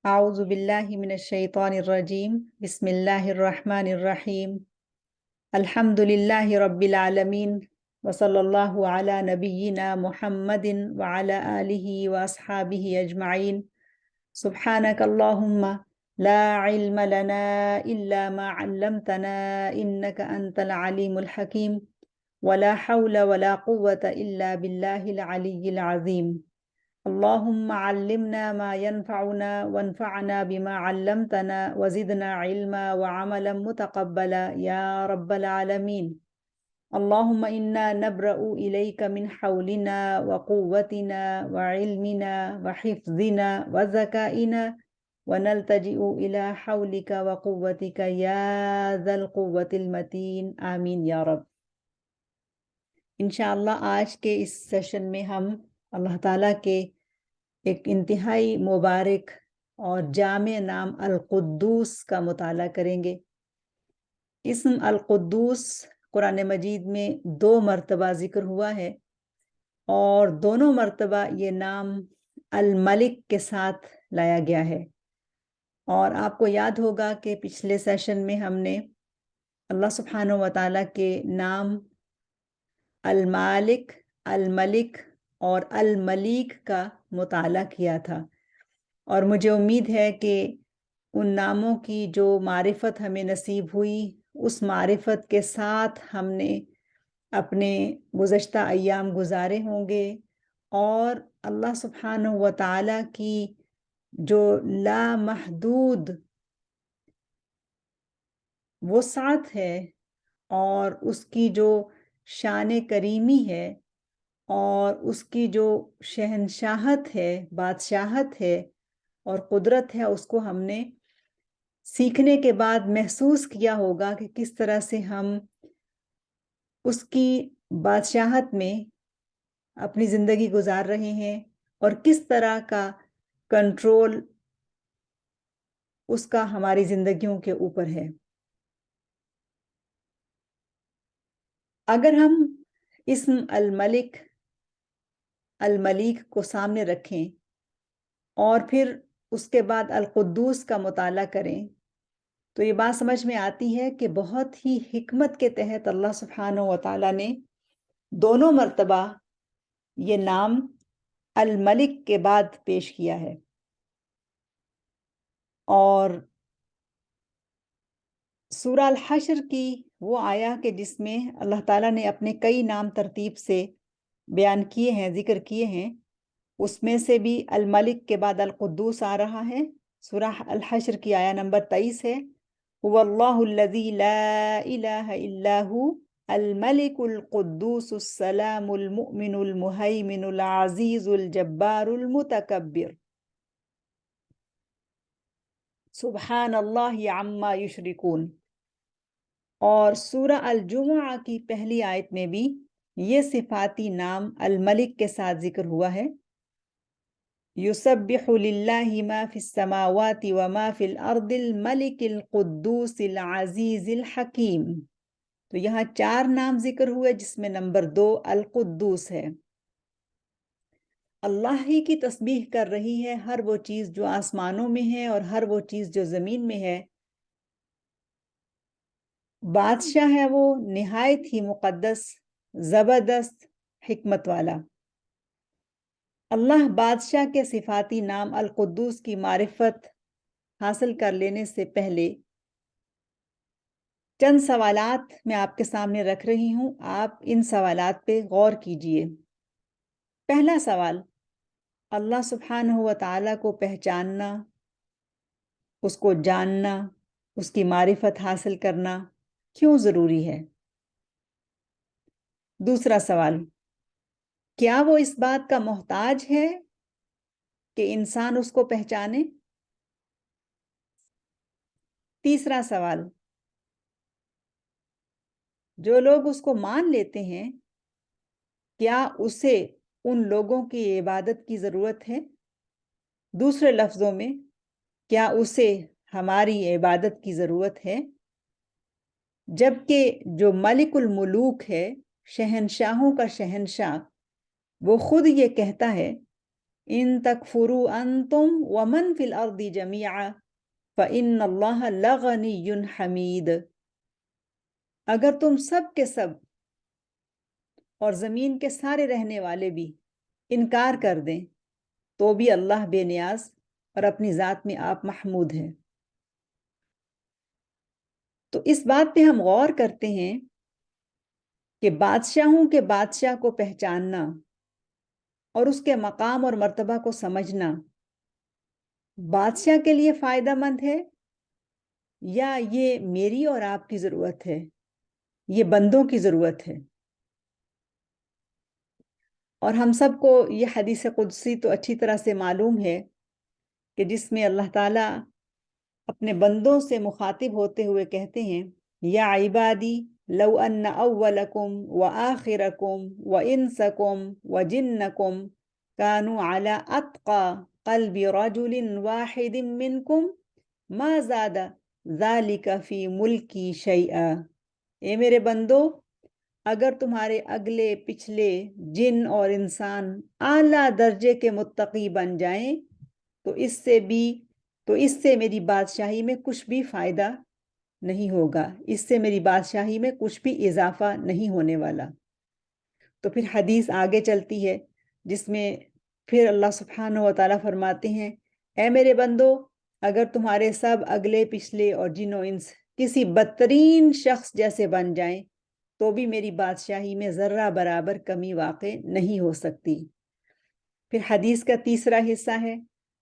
اعوذ باللہ من الشیطان الرجیم بسم اللہ الرحمن الرحیم الحمد للہ رب العالمین وصلی اللہ علی نبینا محمد وعلی آلہ واصحابہ اجمعین سبحانک اللہم لا علم لنا الا ما علمتنا انک انت العلیم الحکیم ولا حول ولا قوة الا باللہ العلی العظیم اللهم علمنا ما ينفعنا وانفعنا بما علمتنا وزدنا علما وعملا متقبلا يا رب العالمين اللهم إنا نبرأ إليك من حولنا وقوتنا وعلمنا وحفظنا وذكائنا ونلتجئ إلى حولك وقوتك يا ذا القوة المتين آمین یا رب۔ انشاءاللہ آج کے اس سیشن میں ہم اللہ تعالیٰ کے ایک انتہائی مبارک اور جامع نام القدوس کا مطالعہ کریں گے۔ اسم القدوس قرآن مجید میں 2 مرتبہ ذکر ہوا ہے اور دونوں مرتبہ یہ نام الملک کے ساتھ لایا گیا ہے۔ اور آپ کو یاد ہوگا کہ پچھلے سیشن میں ہم نے اللہ سبحانہ و تعالیٰ کے نام المالک، الملک اور الملیک کا مطالعہ کیا تھا، اور مجھے امید ہے کہ ان ناموں کی جو معرفت ہمیں نصیب ہوئی اس معرفت کے ساتھ ہم نے اپنے گزشتہ ایام گزارے ہوں گے، اور اللہ سبحانہ و تعالیٰ کی جو لامحدود وسعت ہے اور اس کی جو شان کریمی ہے اور اس کی جو شہنشاہت ہے، بادشاہت ہے اور قدرت ہے، اس کو ہم نے سیکھنے کے بعد محسوس کیا ہوگا کہ کس طرح سے ہم اس کی بادشاہت میں اپنی زندگی گزار رہے ہیں اور کس طرح کا کنٹرول اس کا ہماری زندگیوں کے اوپر ہے۔ اگر ہم اسم الملک، الملیک کو سامنے رکھیں اور پھر اس کے بعد القدوس کا مطالعہ کریں تو یہ بات سمجھ میں آتی ہے کہ بہت ہی حکمت کے تحت اللہ سبحانہ و تعالیٰ نے دونوں مرتبہ یہ نام الملک کے بعد پیش کیا ہے۔ اور سورہ الحشر کی وہ آیا کہ جس میں اللہ تعالیٰ نے اپنے کئی نام ترتیب سے بیان کیے ہیں، ذکر کیے ہیں، اس میں سے بھی الملک کے بعد القدوس آ رہا ہے۔ سورہ الحشر کی آیا نمبر 23 ہے، هو اللہ الذی لا الہ الا هو الملک القدوس السلام المؤمن المہیمن العزیز الجبار المتکبر سبحان اللہ عما یشرکون۔ اور سورہ الجمعہ کی پہلی آیت میں بھی یہ صفاتی نام الملک کے ساتھ ذکر ہوا ہے، یسبح للہ ما فی السماوات وما فی الارض الملک القدوس العزیز الحکیم۔ تو یہاں 4 نام ذکر ہوئے جس میں نمبر 2 القدوس ہے۔ اللہ ہی کی تسبیح کر رہی ہے ہر وہ چیز جو آسمانوں میں ہے اور ہر وہ چیز جو زمین میں ہے۔ بادشاہ ہے وہ نہایت ہی مقدس، زبردست، حکمت والا۔ اللہ بادشاہ کے صفاتی نام القدوس کی معرفت حاصل کر لینے سے پہلے چند سوالات میں آپ کے سامنے رکھ رہی ہوں، آپ ان سوالات پہ غور کیجئے۔ پہلا سوال، اللہ سبحانہ و تعالیٰ کو پہچاننا، اس کو جاننا، اس کی معرفت حاصل کرنا کیوں ضروری ہے؟ دوسرا سوال، کیا وہ اس بات کا محتاج ہے کہ انسان اس کو پہچانے؟ تیسرا سوال، جو لوگ اس کو مان لیتے ہیں کیا اسے ان لوگوں کی عبادت کی ضرورت ہے؟ دوسرے لفظوں میں، کیا اسے ہماری عبادت کی ضرورت ہے؟ جبکہ جو ملک الملوک ہے، شہنشاہوں کا شہنشاہ، وہ خود یہ کہتا ہے ان تکفروا انتم ومن فی الارض جمیعا فإن اللہ لغنی حمید، اگر تم سب کے سب اور زمین کے سارے رہنے والے بھی انکار کر دیں تو بھی اللہ بے نیاز اور اپنی ذات میں آپ محمود ہیں۔ تو اس بات پہ ہم غور کرتے ہیں کہ بادشاہوں کے بادشاہ کو پہچاننا اور اس کے مقام اور مرتبہ کو سمجھنا بادشاہ کے لیے فائدہ مند ہے، یا یہ میری اور آپ کی ضرورت ہے، یہ بندوں کی ضرورت ہے۔ اور ہم سب کو یہ حدیث قدسی تو اچھی طرح سے معلوم ہے کہ جس میں اللہ تعالیٰ اپنے بندوں سے مخاطب ہوتے ہوئے کہتے ہیں، یا عبادی لو ان اولکم وآخرکم وانسکم وجنکم کانوا علی اتقى قلب رجل واحد منکم ما زاد ذلک فی ملکی شیئا۔ اے میرے بندو، اگر تمہارے اگلے پچھلے جن اور انسان اعلیٰ درجے کے متقی بن جائیں تو اس سے میری بادشاہی میں کچھ بھی فائدہ نہیں ہوگا، اس سے میری بادشاہی میں کچھ بھی اضافہ نہیں ہونے والا۔ تو پھر حدیث آگے چلتی ہے جس میں پھر اللہ سبحانہ و تعالیٰ فرماتے ہیں، اے میرے بندو، اگر تمہارے سب اگلے پچھلے اور جن و انس کسی بدترین شخص جیسے بن جائیں تو بھی میری بادشاہی میں ذرہ برابر کمی واقع نہیں ہو سکتی۔ پھر حدیث کا تیسرا حصہ ہے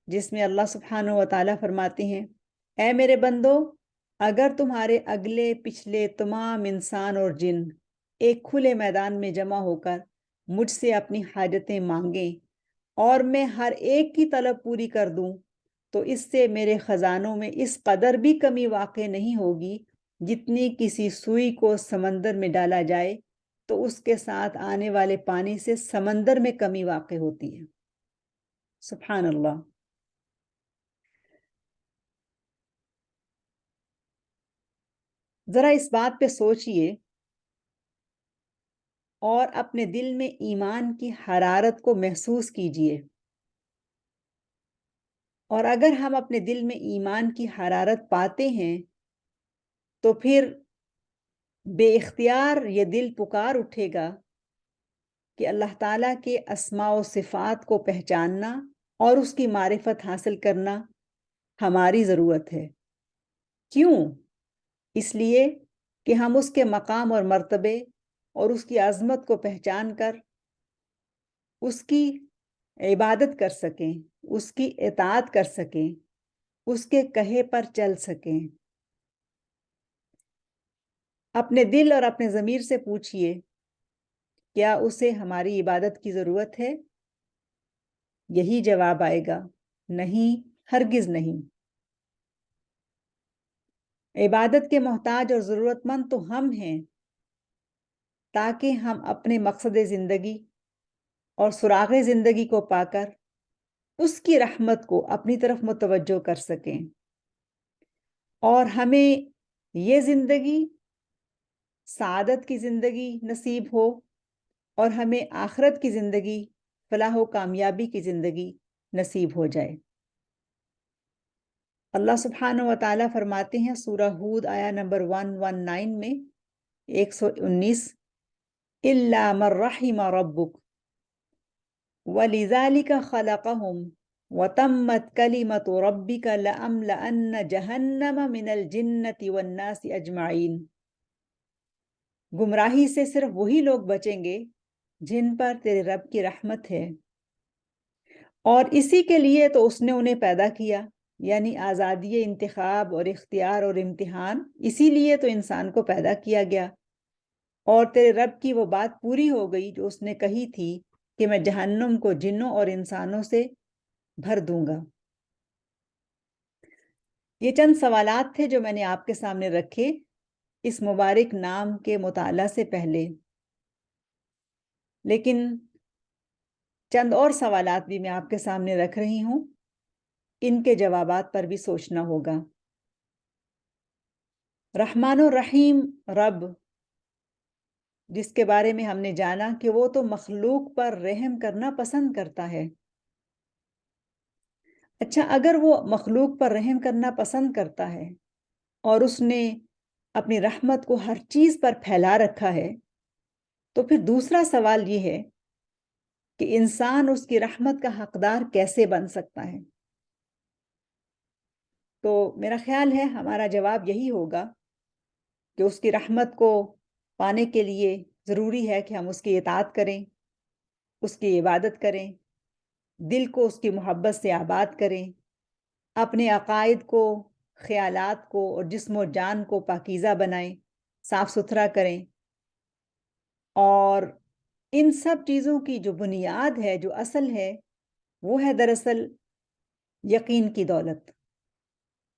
جس میں اللہ سبحانہ و تعالیٰ فرماتے ہیں، اے میرے بندو، اگر تمہارے اگلے پچھلے تمام انسان اور جن ایک کھلے میدان میں جمع ہو کر مجھ سے اپنی حاجتیں مانگیں اور میں ہر ایک کی طلب پوری کر دوں تو اس سے میرے خزانوں میں اس قدر بھی کمی واقع نہیں ہوگی جتنی کسی سوئی کو سمندر میں ڈالا جائے تو اس کے ساتھ آنے والے پانی سے سمندر میں کمی واقع ہوتی ہے۔ سبحان اللہ۔ ذرا اس بات پہ سوچئے اور اپنے دل میں ایمان کی حرارت کو محسوس کیجئے، اور اگر ہم اپنے دل میں ایمان کی حرارت پاتے ہیں تو پھر بے اختیار یہ دل پکار اٹھے گا کہ اللہ تعالیٰ کے اسماء و صفات کو پہچاننا اور اس کی معرفت حاصل کرنا ہماری ضرورت ہے۔ کیوں؟ اس لیے کہ ہم اس کے مقام اور مرتبے اور اس کی عظمت کو پہچان کر اس کی عبادت کر سکیں، اس کی اطاعت کر سکیں، اس کے کہے پر چل سکیں۔ اپنے دل اور اپنے ضمیر سے پوچھئے، کیا اسے ہماری عبادت کی ضرورت ہے؟ یہی جواب آئے گا، نہیں، ہرگز نہیں۔ عبادت کے محتاج اور ضرورت مند تو ہم ہیں، تاکہ ہم اپنے مقصد زندگی اور سراغ زندگی کو پا کر اس کی رحمت کو اپنی طرف متوجہ کر سکیں، اور ہمیں یہ زندگی سعادت کی زندگی نصیب ہو اور ہمیں آخرت کی زندگی فلاح و کامیابی کی زندگی نصیب ہو جائے۔ اللہ سبحانہ و تعالیٰ فرماتے ہیں سورہ ہود آیہ نمبر 119 میں 119، إِلَّا مَن رَحِمَ رَبُّكَ وَلِذَلِكَ خَلَقَهُمْ وَتَمَّتْ كَلِمَةُ رَبِّكَ لَأَمْلَأَنَّ جَهَنَّمَ مِنَ الْجِنَّةِ وَالنَّاسِ أَجْمَعِينَ۔ گمراہی سے صرف وہی لوگ بچیں گے جن پر تیرے رب کی رحمت ہے، اور اسی کے لیے تو اس نے انہیں پیدا کیا، یعنی آزادی انتخاب اور اختیار اور امتحان، اسی لیے تو انسان کو پیدا کیا گیا۔ اور تیرے رب کی وہ بات پوری ہو گئی جو اس نے کہی تھی کہ میں جہنم کو جنوں اور انسانوں سے بھر دوں گا۔ یہ چند سوالات تھے جو میں نے آپ کے سامنے رکھے اس مبارک نام کے مطالعہ سے پہلے، لیکن چند اور سوالات بھی میں آپ کے سامنے رکھ رہی ہوں، ان کے جوابات پر بھی سوچنا ہوگا۔ رحمان الرحیم رب، جس کے بارے میں ہم نے جانا کہ وہ تو مخلوق پر رحم کرنا پسند کرتا ہے، اچھا، اگر وہ مخلوق پر رحم کرنا پسند کرتا ہے اور اس نے اپنی رحمت کو ہر چیز پر پھیلا رکھا ہے، تو پھر دوسرا سوال یہ ہے کہ انسان اس کی رحمت کا حقدار کیسے بن سکتا ہے؟ تو میرا خیال ہے ہمارا جواب یہی ہوگا کہ اس کی رحمت کو پانے کے لیے ضروری ہے کہ ہم اس کی اطاعت کریں، اس کی عبادت کریں، دل کو اس کی محبت سے آباد کریں، اپنے عقائد کو، خیالات کو اور جسم و جان کو پاکیزہ بنائیں، صاف ستھرا کریں، اور ان سب چیزوں کی جو بنیاد ہے، جو اصل ہے، وہ ہے دراصل یقین کی دولت۔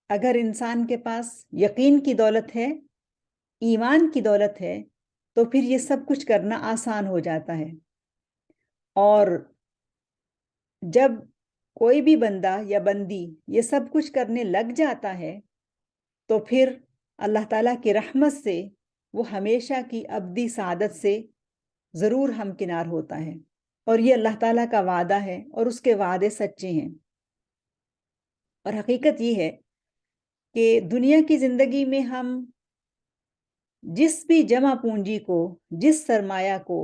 اگر انسان کے پاس یقین کی دولت ہے، ایمان کی دولت ہے، تو پھر یہ سب کچھ کرنا آسان ہو جاتا ہے۔ اور جب کوئی بھی بندہ یا بندی یہ سب کچھ کرنے لگ جاتا ہے تو پھر اللہ تعالیٰ کی رحمت سے وہ ہمیشہ کی ابدی سعادت سے ضرور ہمکنار ہوتا ہے، اور یہ اللہ تعالیٰ کا وعدہ ہے اور اس کے وعدے سچے ہیں۔ اور حقیقت یہ ہے کہ دنیا کی زندگی میں ہم جس بھی جمع پونجی کو، جس سرمایہ کو،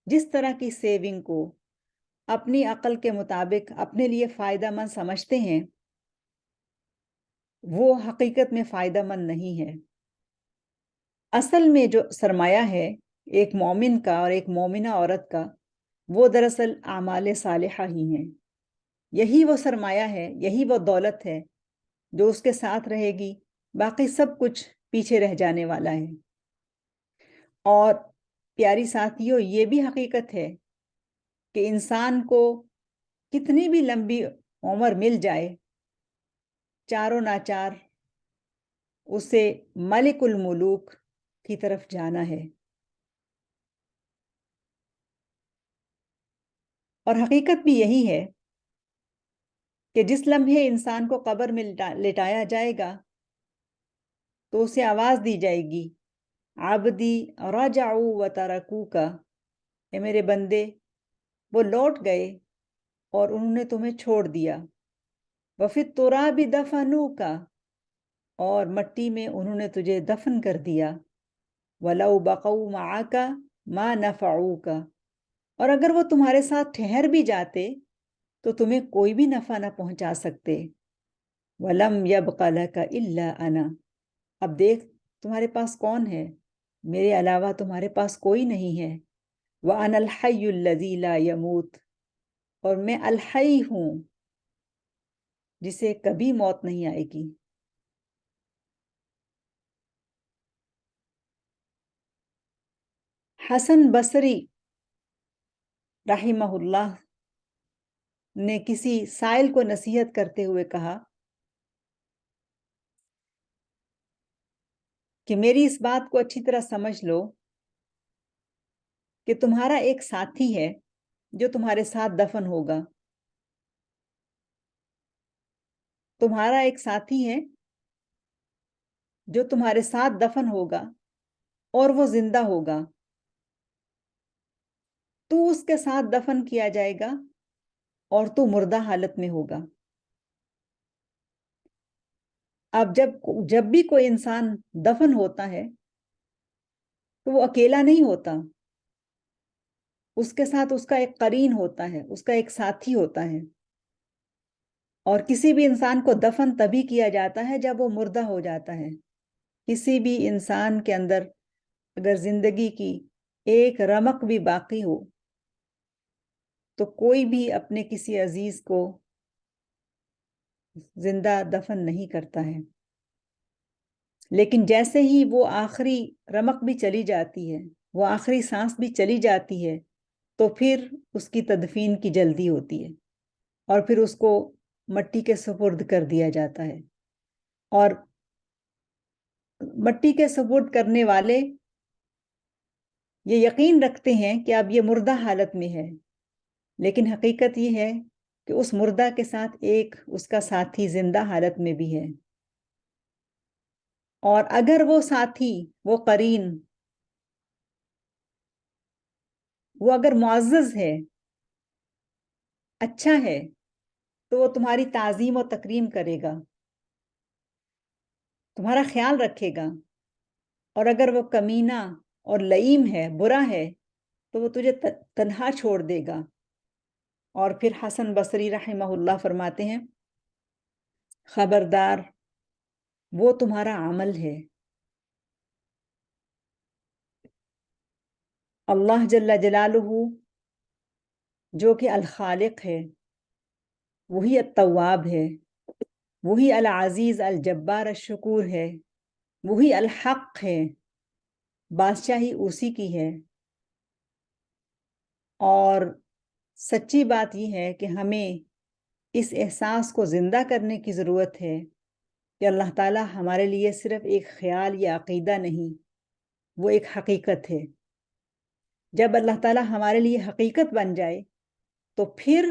جس طرح کی سیونگ کو اپنی عقل کے مطابق اپنے لیے فائدہ مند سمجھتے ہیں، وہ حقیقت میں فائدہ مند نہیں ہے۔ اصل میں جو سرمایہ ہے ایک مومن کا اور ایک مومنہ عورت کا، وہ دراصل اعمال صالحہ ہی ہیں۔ یہی وہ سرمایہ ہے، یہی وہ دولت ہے جو اس کے ساتھ رہے گی، باقی سب کچھ پیچھے رہ جانے والا ہے۔ اور پیاری ساتھیوں، یہ بھی حقیقت ہے کہ انسان کو کتنی بھی لمبی عمر مل جائے، چاروں ناچار اسے ملک الملوک کی طرف جانا ہے۔ اور حقیقت بھی یہی ہے کہ جس لمحے انسان کو قبر میں لٹایا جائے گا تو اسے آواز دی جائے گی، عبدی رجعوا وترکوک، اے میرے بندے، وہ لوٹ گئے اور انہوں نے تمہیں چھوڑ دیا، وفی التراب دفنوک، اور مٹی میں انہوں نے تجھے دفن کر دیا، وَلَوْ بَقَوْا مَعَكَ مَا نَفَعُوكَ، اور اگر وہ تمہارے ساتھ ٹھہر بھی جاتے تو تمہیں کوئی بھی نفع نہ پہنچا سکتے۔ وَلَمْ يَبْقَ لَكَ إِلَّا أَنَا، اب دیکھ تمہارے پاس کون ہے، میرے علاوہ تمہارے پاس کوئی نہیں ہے۔ وَأَنَا الْحَيُّ الَّذِي لَا يَمُوتُ، اور میں الحی ہوں جسے کبھی موت نہیں آئے گی۔ حسن بصری رحمہ اللہ نے کسی سائل کو نصیحت کرتے ہوئے کہا کہ میری اس بات کو اچھی طرح سمجھ لو کہ تمہارا ایک ساتھی ہے جو تمہارے ساتھ دفن ہوگا، تمہارا ایک ساتھی ہے جو تمہارے ساتھ دفن ہوگا اور وہ زندہ ہوگا، تو اس کے ساتھ دفن کیا جائے گا اور تو مردہ حالت میں ہوگا۔ اب جب بھی کوئی انسان دفن ہوتا ہے تو وہ اکیلا نہیں ہوتا، اس کے ساتھ اس کا ایک قرین ہوتا ہے، اس کا ایک ساتھی ہوتا ہے۔ اور کسی بھی انسان کو دفن تبھی کیا جاتا ہے جب وہ مردہ ہو جاتا ہے۔ کسی بھی انسان کے اندر اگر زندگی کی ایک رمق بھی باقی ہو تو کوئی بھی اپنے کسی عزیز کو زندہ دفن نہیں کرتا ہے، لیکن جیسے ہی وہ آخری رمق بھی چلی جاتی ہے، وہ آخری سانس بھی چلی جاتی ہے، تو پھر اس کی تدفین کی جلدی ہوتی ہے اور پھر اس کو مٹی کے سپرد کر دیا جاتا ہے۔ اور مٹی کے سپرد کرنے والے یہ یقین رکھتے ہیں کہ اب یہ مردہ حالت میں ہے، لیکن حقیقت یہ ہے کہ اس مردہ کے ساتھ ایک اس کا ساتھی زندہ حالت میں بھی ہے، اور اگر وہ ساتھی، وہ قرین، وہ اگر معزز ہے، اچھا ہے، تو وہ تمہاری تعظیم و تکریم کرے گا، تمہارا خیال رکھے گا، اور اگر وہ کمینہ اور لئیم ہے، برا ہے، تو وہ تجھے تنہا چھوڑ دے گا۔ اور پھر حسن بصری رحمہ اللہ فرماتے ہیں، خبردار، وہ تمہارا عمل ہے۔ اللہ جل جلالہ جو کہ الخالق ہے، وہی التواب ہے، وہی العزیز الجبار الشکور ہے، وہی الحق ہے، بادشاہی اسی کی ہے۔ اور سچی بات یہ ہے کہ ہمیں اس احساس کو زندہ کرنے کی ضرورت ہے کہ اللہ تعالیٰ ہمارے لیے صرف ایک خیال یا عقیدہ نہیں، وہ ایک حقیقت ہے۔ جب اللہ تعالیٰ ہمارے لیے حقیقت بن جائے تو پھر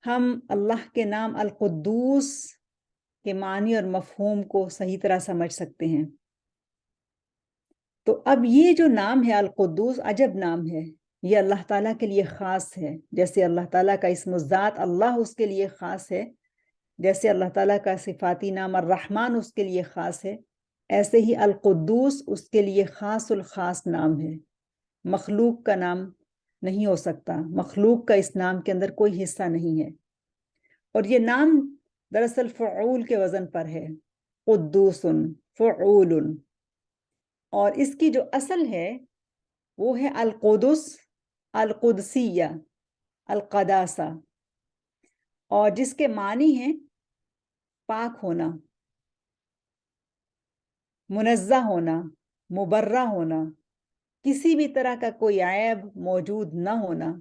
ہم اللہ کے نام القدوس کے معنی اور مفہوم کو صحیح طرح سمجھ سکتے ہیں۔ تو اب یہ جو نام ہے القدوس، عجب نام ہے، یہ اللہ تعالیٰ کے لیے خاص ہے۔ جیسے اللہ تعالیٰ کا اسم الذات اللہ اس کے لیے خاص ہے، جیسے اللہ تعالیٰ کا صفاتی نام الرحمن اس کے لیے خاص ہے، ایسے ہی القدوس اس کے لیے خاص الخاص نام ہے۔ مخلوق کا نام نہیں ہو سکتا، مخلوق کا اس نام کے اندر کوئی حصہ نہیں ہے۔ اور یہ نام دراصل فعول کے وزن پر ہے، قدوس، فعول۔ اور اس کی جو اصل ہے وہ ہے القدس، القدسیہ، القداسہ، اور جس کے معنی ہیں پاک ہونا، منزہ ہونا، مبرہ ہونا، کسی بھی طرح کا کوئی عیب موجود نہ ہونا،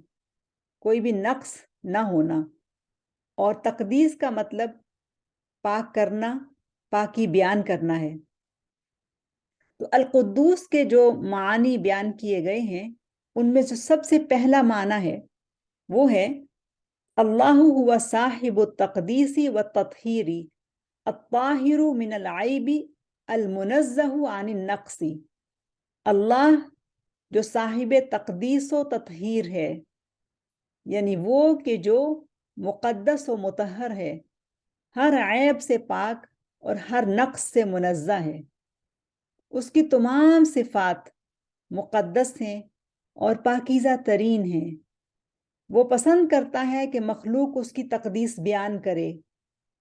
کوئی بھی نقص نہ ہونا۔ اور تقدیس کا مطلب پاک کرنا، پاکی بیان کرنا ہے۔ تو القدوس کے جو معنی بیان کیے گئے ہیں ان میں جو سب سے پہلا معنی ہے وہ ہے اللہ هو صاحب التقدیس والتطہیر الطاہر من العیب المنزہ عن النقص۔ اللہ جو صاحب تقدیس و تطہیر ہے، یعنی وہ کہ جو مقدس و مطہر ہے، ہر عیب سے پاک اور ہر نقص سے منزہ ہے۔ اس کی تمام صفات مقدس ہیں اور پاکیزہ ترین ہیں۔ وہ پسند کرتا ہے کہ مخلوق اس کی تقدیس بیان کرے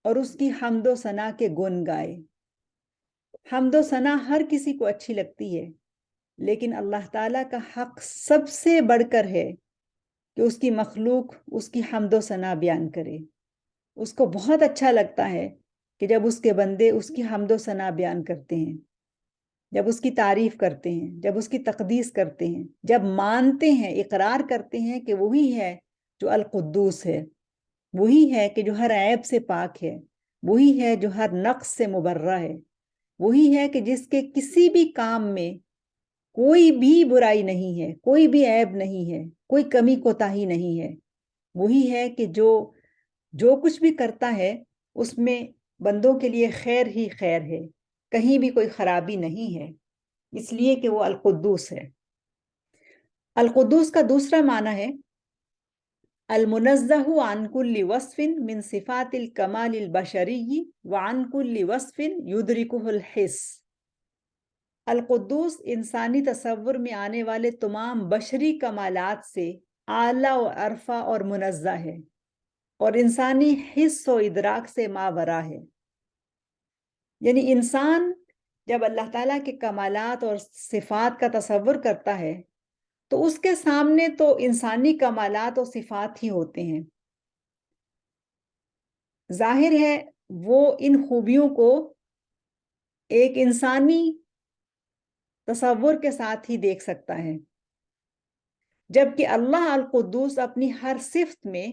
اور اس کی حمد و ثنا کے گن گائے۔ حمد و ثنا ہر کسی کو اچھی لگتی ہے، لیکن اللہ تعالیٰ کا حق سب سے بڑھ کر ہے کہ اس کی مخلوق اس کی حمد و ثنا بیان کرے۔ اس کو بہت اچھا لگتا ہے کہ جب اس کے بندے اس کی حمد و ثنا بیان کرتے ہیں، جب اس کی تعریف کرتے ہیں، جب اس کی تقدیس کرتے ہیں، جب مانتے ہیں، اقرار کرتے ہیں کہ وہی ہے جو القدوس ہے، وہی ہے کہ جو ہر عیب سے پاک ہے، وہی ہے جو ہر نقص سے مبرہ ہے، وہی ہے کہ جس کے کسی بھی کام میں کوئی بھی برائی نہیں ہے، کوئی بھی عیب نہیں ہے، کوئی کمی کوتاہی نہیں ہے۔ وہی ہے کہ جو کچھ بھی کرتا ہے اس میں بندوں کے لیے خیر ہی خیر ہے، کہیں بھی کوئی خرابی نہیں ہے، اس لیے کہ وہ القدوس ہے۔ القدوس کا دوسرا معنی ہے المنزہ عن کل وصف من صفات الکمال البشری وعن کل وصف یدرکہ الحس۔ القدوس انسانی تصور میں آنے والے تمام بشری کمالات سے اعلیٰ و ارفع اور منزہ ہے، اور انسانی حس و ادراک سے ماورا ہے۔ یعنی انسان جب اللہ تعالیٰ کے کمالات اور صفات کا تصور کرتا ہے تو اس کے سامنے تو انسانی کمالات اور صفات ہی ہوتے ہیں۔ ظاہر ہے وہ ان خوبیوں کو ایک انسانی تصور کے ساتھ ہی دیکھ سکتا ہے، جبکہ اللہ القدوس اپنی ہر صفت میں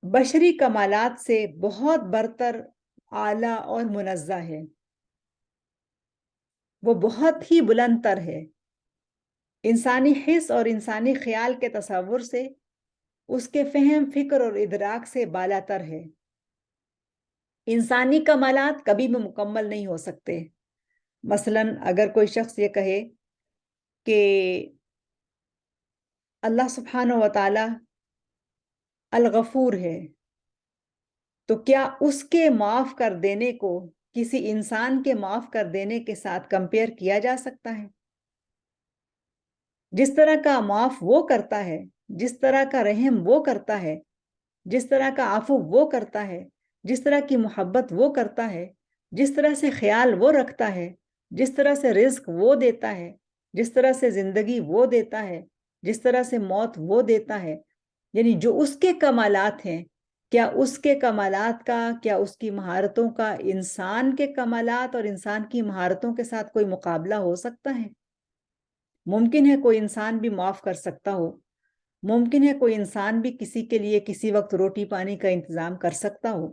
بشری کمالات سے بہت برتر، اعلیٰ اور منزہ ہے۔ وہ بہت ہی بلند تر ہے، انسانی حس اور انسانی خیال کے تصور سے، اس کے فہم، فکر اور ادراک سے بالا تر ہے۔ انسانی کمالات کبھی بھی مکمل نہیں ہو سکتے۔ مثلاً اگر کوئی شخص یہ کہے کہ اللہ سبحانہ و تعالی الغفور ہے، تو کیا اس کے معاف کر دینے کو کسی انسان کے معاف کر دینے کے ساتھ کمپیئر کیا جا سکتا ہے؟ جس طرح کا معاف وہ کرتا ہے، جس طرح کا رحم وہ کرتا ہے، جس طرح کا عفو وہ کرتا ہے، جس طرح کی محبت وہ کرتا ہے، جس طرح سے خیال وہ رکھتا ہے، جس طرح سے رزق وہ دیتا ہے، جس طرح سے زندگی وہ دیتا ہے، جس طرح سے موت وہ دیتا ہے، یعنی جو اس کے کمالات ہیں، کیا اس کے کمالات کا، کیا اس کی مہارتوں کا انسان کے کمالات اور انسان کی مہارتوں کے ساتھ کوئی مقابلہ ہو سکتا ہے؟ ممکن ہے کوئی انسان بھی معاف کر سکتا ہو، ممکن ہے کوئی انسان بھی کسی کے لیے کسی وقت روٹی پانی کا انتظام کر سکتا ہو،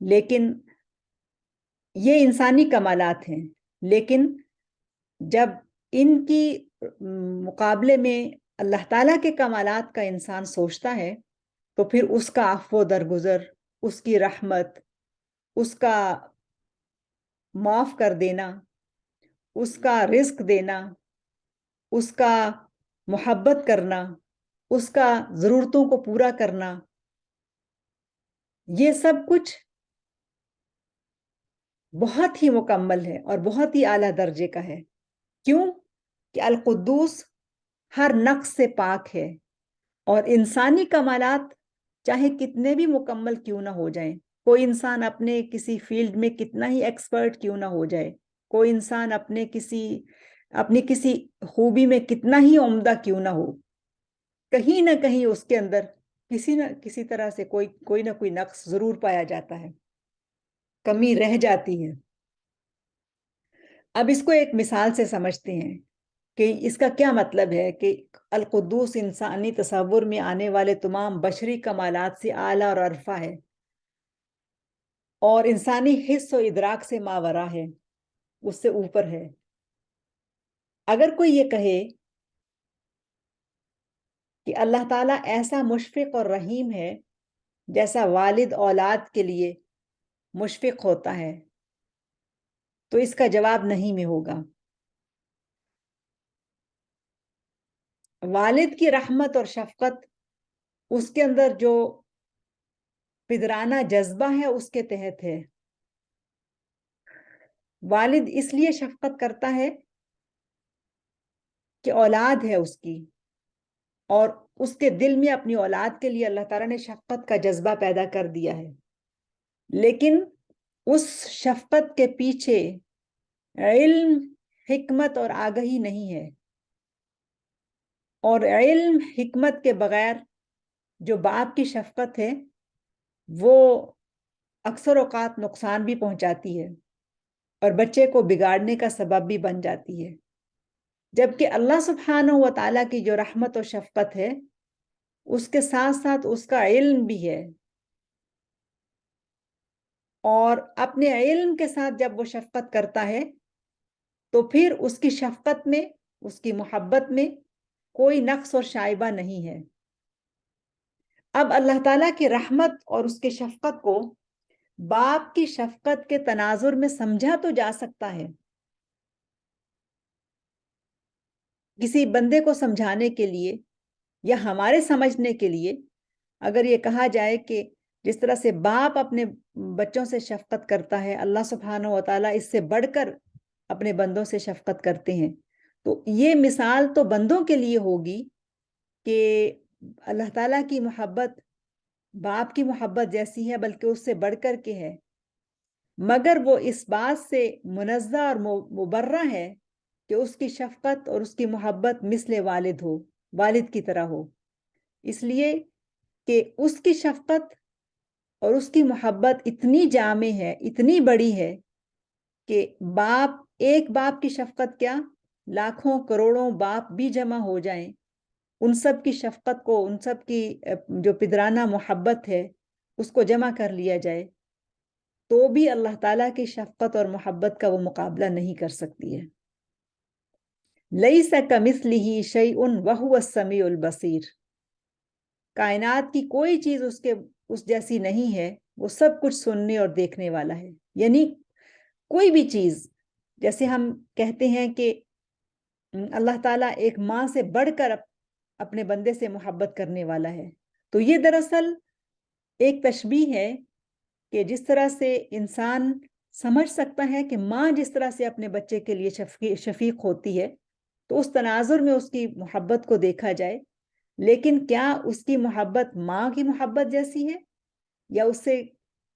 لیکن یہ انسانی کمالات ہیں، لیکن جب ان کی مقابلے میں اللہ تعالیٰ کے کمالات کا انسان سوچتا ہے تو پھر اس کا عفو درگزر، اس کی رحمت، اس کا معاف کر دینا، اس کا رزق دینا، اس کا محبت کرنا، اس کا ضرورتوں کو پورا کرنا، یہ سب کچھ بہت ہی مکمل ہے اور بہت ہی اعلیٰ درجے کا ہے۔ کیوں کہ القدوس ہر نقص سے پاک ہے، اور انسانی کمالات چاہے کتنے بھی مکمل کیوں نہ ہو جائیں، کوئی انسان اپنے کسی فیلڈ میں کتنا ہی ایکسپرٹ کیوں نہ ہو جائے، کوئی انسان اپنی کسی خوبی میں کتنا ہی عمدہ کیوں نہ ہو، کہیں نہ کہیں اس کے اندر کسی نہ کسی طرح سے کوئی نہ کوئی نقص ضرور پایا جاتا ہے، کمی رہ جاتی ہے۔ اب اس کو ایک مثال سے سمجھتے ہیں کہ اس کا کیا مطلب ہے کہ القدوس انسانی تصور میں آنے والے تمام بشری کمالات سے اعلیٰ اور عرفہ ہے، اور انسانی حس و ادراک سے ماورا ہے، اس سے اوپر ہے۔ اگر کوئی یہ کہے کہ اللہ تعالیٰ ایسا مشفق اور رحیم ہے جیسا والد اولاد کے لیے مشفق ہوتا ہے، تو اس کا جواب نہیں میں ہوگا۔ والد کی رحمت اور شفقت اس کے اندر جو پدرانہ جذبہ ہے اس کے تحت ہے۔ والد اس لیے شفقت کرتا ہے کہ اولاد ہے اس کی، اور اس کے دل میں اپنی اولاد کے لیے اللہ تعالیٰ نے شفقت کا جذبہ پیدا کر دیا ہے، لیکن اس شفقت کے پیچھے علم، حکمت اور آگہی نہیں ہے، اور علم حکمت کے بغیر جو باپ کی شفقت ہے وہ اکثر اوقات نقصان بھی پہنچاتی ہے اور بچے کو بگاڑنے کا سبب بھی بن جاتی ہے، جبکہ اللہ سبحانہ و تعالیٰ کی جو رحمت و شفقت ہے اس کے ساتھ ساتھ اس کا علم بھی ہے، اور اپنے علم کے ساتھ جب وہ شفقت کرتا ہے تو پھر اس کی شفقت میں، اس کی محبت میں کوئی نقص اور شائبہ نہیں ہے۔ اب اللہ تعالیٰ کی رحمت اور اس کی شفقت کو باپ کی شفقت کے تناظر میں سمجھا تو جا سکتا ہے۔ کسی بندے کو سمجھانے کے لیے یا ہمارے سمجھنے کے لیے اگر یہ کہا جائے کہ جس طرح سے باپ اپنے بچوں سے شفقت کرتا ہے، اللہ سبحانہ و تعالیٰ اس سے بڑھ کر اپنے بندوں سے شفقت کرتے ہیں، تو یہ مثال تو بندوں کے لیے ہوگی کہ اللہ تعالیٰ کی محبت باپ کی محبت جیسی ہے بلکہ اس سے بڑھ کر کے ہے، مگر وہ اس بات سے منزہ اور مبرہ ہے کہ اس کی شفقت اور اس کی محبت مثل والد ہو، والد کی طرح ہو، اس لیے کہ اس کی شفقت اور اس کی محبت اتنی جامع ہے، اتنی بڑی ہے کہ ایک باپ کی شفقت کیا، لاکھوں کروڑوں باپ بھی جمع ہو جائیں، ان سب کی شفقت کو، ان سب کی جو پدرانہ محبت ہے اس کو جمع کر لیا جائے تو بھی اللہ تعالیٰ کی شفقت اور محبت کا وہ مقابلہ نہیں کر سکتی ہے۔ لَيْسَ كَمِثْلِهِ شَيْءٌ وَهُوَ السَّمِيعُ الْبَصِيرُ، کائنات کی کوئی چیز اس جیسی نہیں ہے، وہ سب کچھ سننے اور دیکھنے والا ہے، یعنی کوئی بھی چیز، جیسے ہم کہتے ہیں کہ اللہ تعالیٰ ایک ماں سے بڑھ کر اپنے بندے سے محبت کرنے والا ہے، تو یہ دراصل ایک تشبیہ ہے کہ جس طرح سے انسان سمجھ سکتا ہے کہ ماں جس طرح سے اپنے بچے کے لیے شفیق ہوتی ہے تو اس تناظر میں اس کی محبت کو دیکھا جائے، لیکن کیا اس کی محبت ماں کی محبت جیسی ہے یا اس سے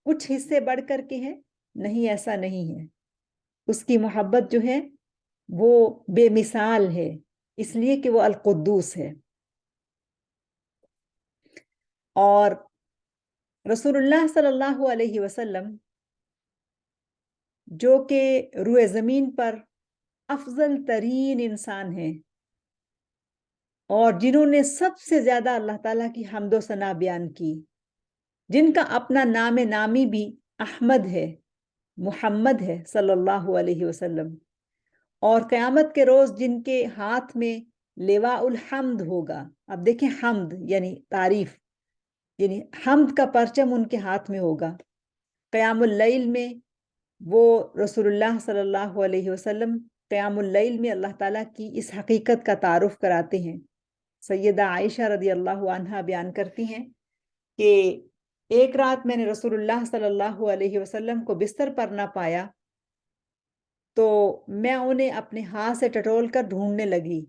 کچھ حصے بڑھ کر کے ہے؟ نہیں، ایسا نہیں ہے۔ اس کی محبت جو ہے وہ بے مثال ہے، اس لیے کہ وہ القدوس ہے۔ اور رسول اللہ صلی اللہ علیہ وسلم جو کہ روئے زمین پر افضل ترین انسان ہیں اور جنہوں نے سب سے زیادہ اللہ تعالیٰ کی حمد و ثنا بیان کی، جن کا اپنا نام نامی بھی احمد ہے، محمد ہے صلی اللہ علیہ وسلم، اور قیامت کے روز جن کے ہاتھ میں لواء الحمد ہوگا۔ اب دیکھیں، حمد یعنی تعریف، یعنی حمد کا پرچم ان کے ہاتھ میں ہوگا۔ قیام اللیل میں وہ رسول اللہ صلی اللہ علیہ وسلم قیام اللیل میں اللہ تعالیٰ کی اس حقیقت کا تعارف کراتے ہیں۔ سیدہ عائشہ رضی اللہ عنہا بیان کرتی ہیں کہ ایک رات میں نے رسول اللہ صلی اللہ علیہ وسلم کو بستر پر نہ پایا تو میں انہیں اپنے ہاتھ سے ٹٹول کر ڈھونڈنے لگی۔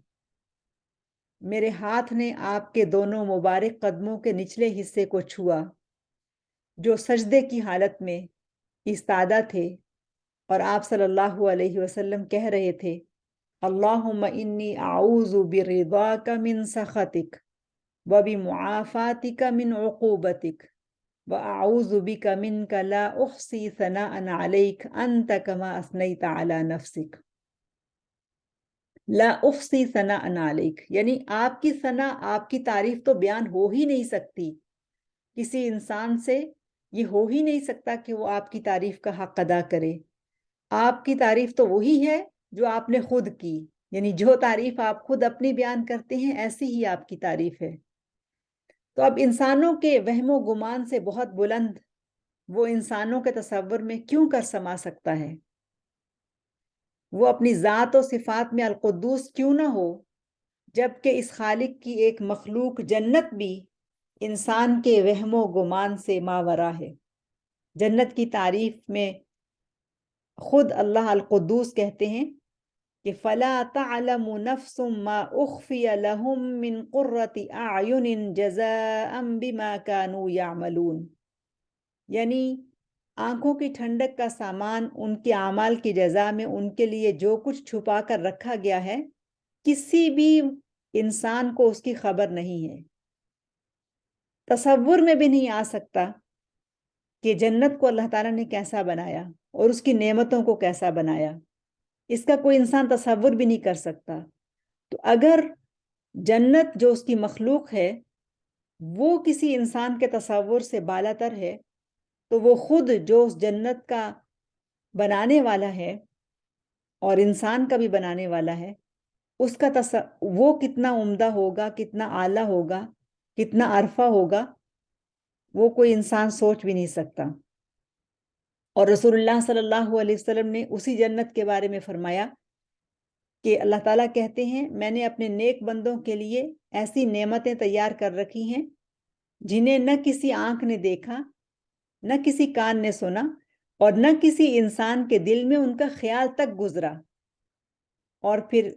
میرے ہاتھ نے آپ کے دونوں مبارک قدموں کے نچلے حصے کو چھوا جو سجدے کی حالت میں ایستادہ تھے، اور آپ صلی اللہ علیہ وسلم کہہ رہے تھے، اللہم انی اعوذ برضاک من سخطک وبمعافاتک من عقوبتک واعوذ بک منک لا احصی ثناء علیک انت کما اثنیت علی نفسک۔ لا احصی ثناء علیک یعنی آپ کی ثنا، آپ کی تعریف تو بیان ہو ہی نہیں سکتی، کسی انسان سے یہ ہو ہی نہیں سکتا کہ وہ آپ کی تعریف کا حق ادا کرے۔ آپ کی تعریف تو وہی ہے جو آپ نے خود کی، یعنی جو تعریف آپ خود اپنی بیان کرتے ہیں ایسی ہی آپ کی تعریف ہے۔ تو اب انسانوں کے وہم و گمان سے بہت بلند وہ انسانوں کے تصور میں کیوں کر سما سکتا ہے؟ وہ اپنی ذات و صفات میں القدوس کیوں نہ ہو، جبکہ اس خالق کی ایک مخلوق جنت بھی انسان کے وہم و گمان سے ماورا ہے۔ جنت کی تعریف میں خود اللہ القدوس کہتے ہیں کہ فَلَا تَعْلَمُ نَفْسٌ مَا أُخْفِيَ لَهُم مِّن قُرَّةِ أَعْيُنٍ جَزَاءً بِمَا كَانُوا يَعْمَلُونَ، یعنی آنکھوں کی ٹھنڈک کا سامان ان کے اعمال کی جزا میں ان کے لیے جو کچھ چھپا کر رکھا گیا ہے، کسی بھی انسان کو اس کی خبر نہیں ہے۔ تصور میں بھی نہیں آ سکتا کہ جنت کو اللہ تعالیٰ نے کیسا بنایا اور اس کی نعمتوں کو کیسا بنایا، اس کا کوئی انسان تصور بھی نہیں کر سکتا۔ تو اگر جنت جو اس کی مخلوق ہے وہ کسی انسان کے تصور سے بالا تر ہے، تو وہ خود جو اس جنت کا بنانے والا ہے اور انسان کا بھی بنانے والا ہے، اس کا وہ کتنا عمدہ ہوگا، کتنا اعلیٰ ہوگا، کتنا عرفہ ہوگا، وہ کوئی انسان سوچ بھی نہیں سکتا۔ اور رسول اللہ صلی اللہ علیہ وسلم نے اسی جنت کے بارے میں فرمایا کہ اللہ تعالیٰ کہتے ہیں، میں نے اپنے نیک بندوں کے لیے ایسی نعمتیں تیار کر رکھی ہیں جنہیں نہ کسی آنکھ نے دیکھا، نہ کسی کان نے سنا، اور نہ کسی انسان کے دل میں ان کا خیال تک گزرا۔ اور پھر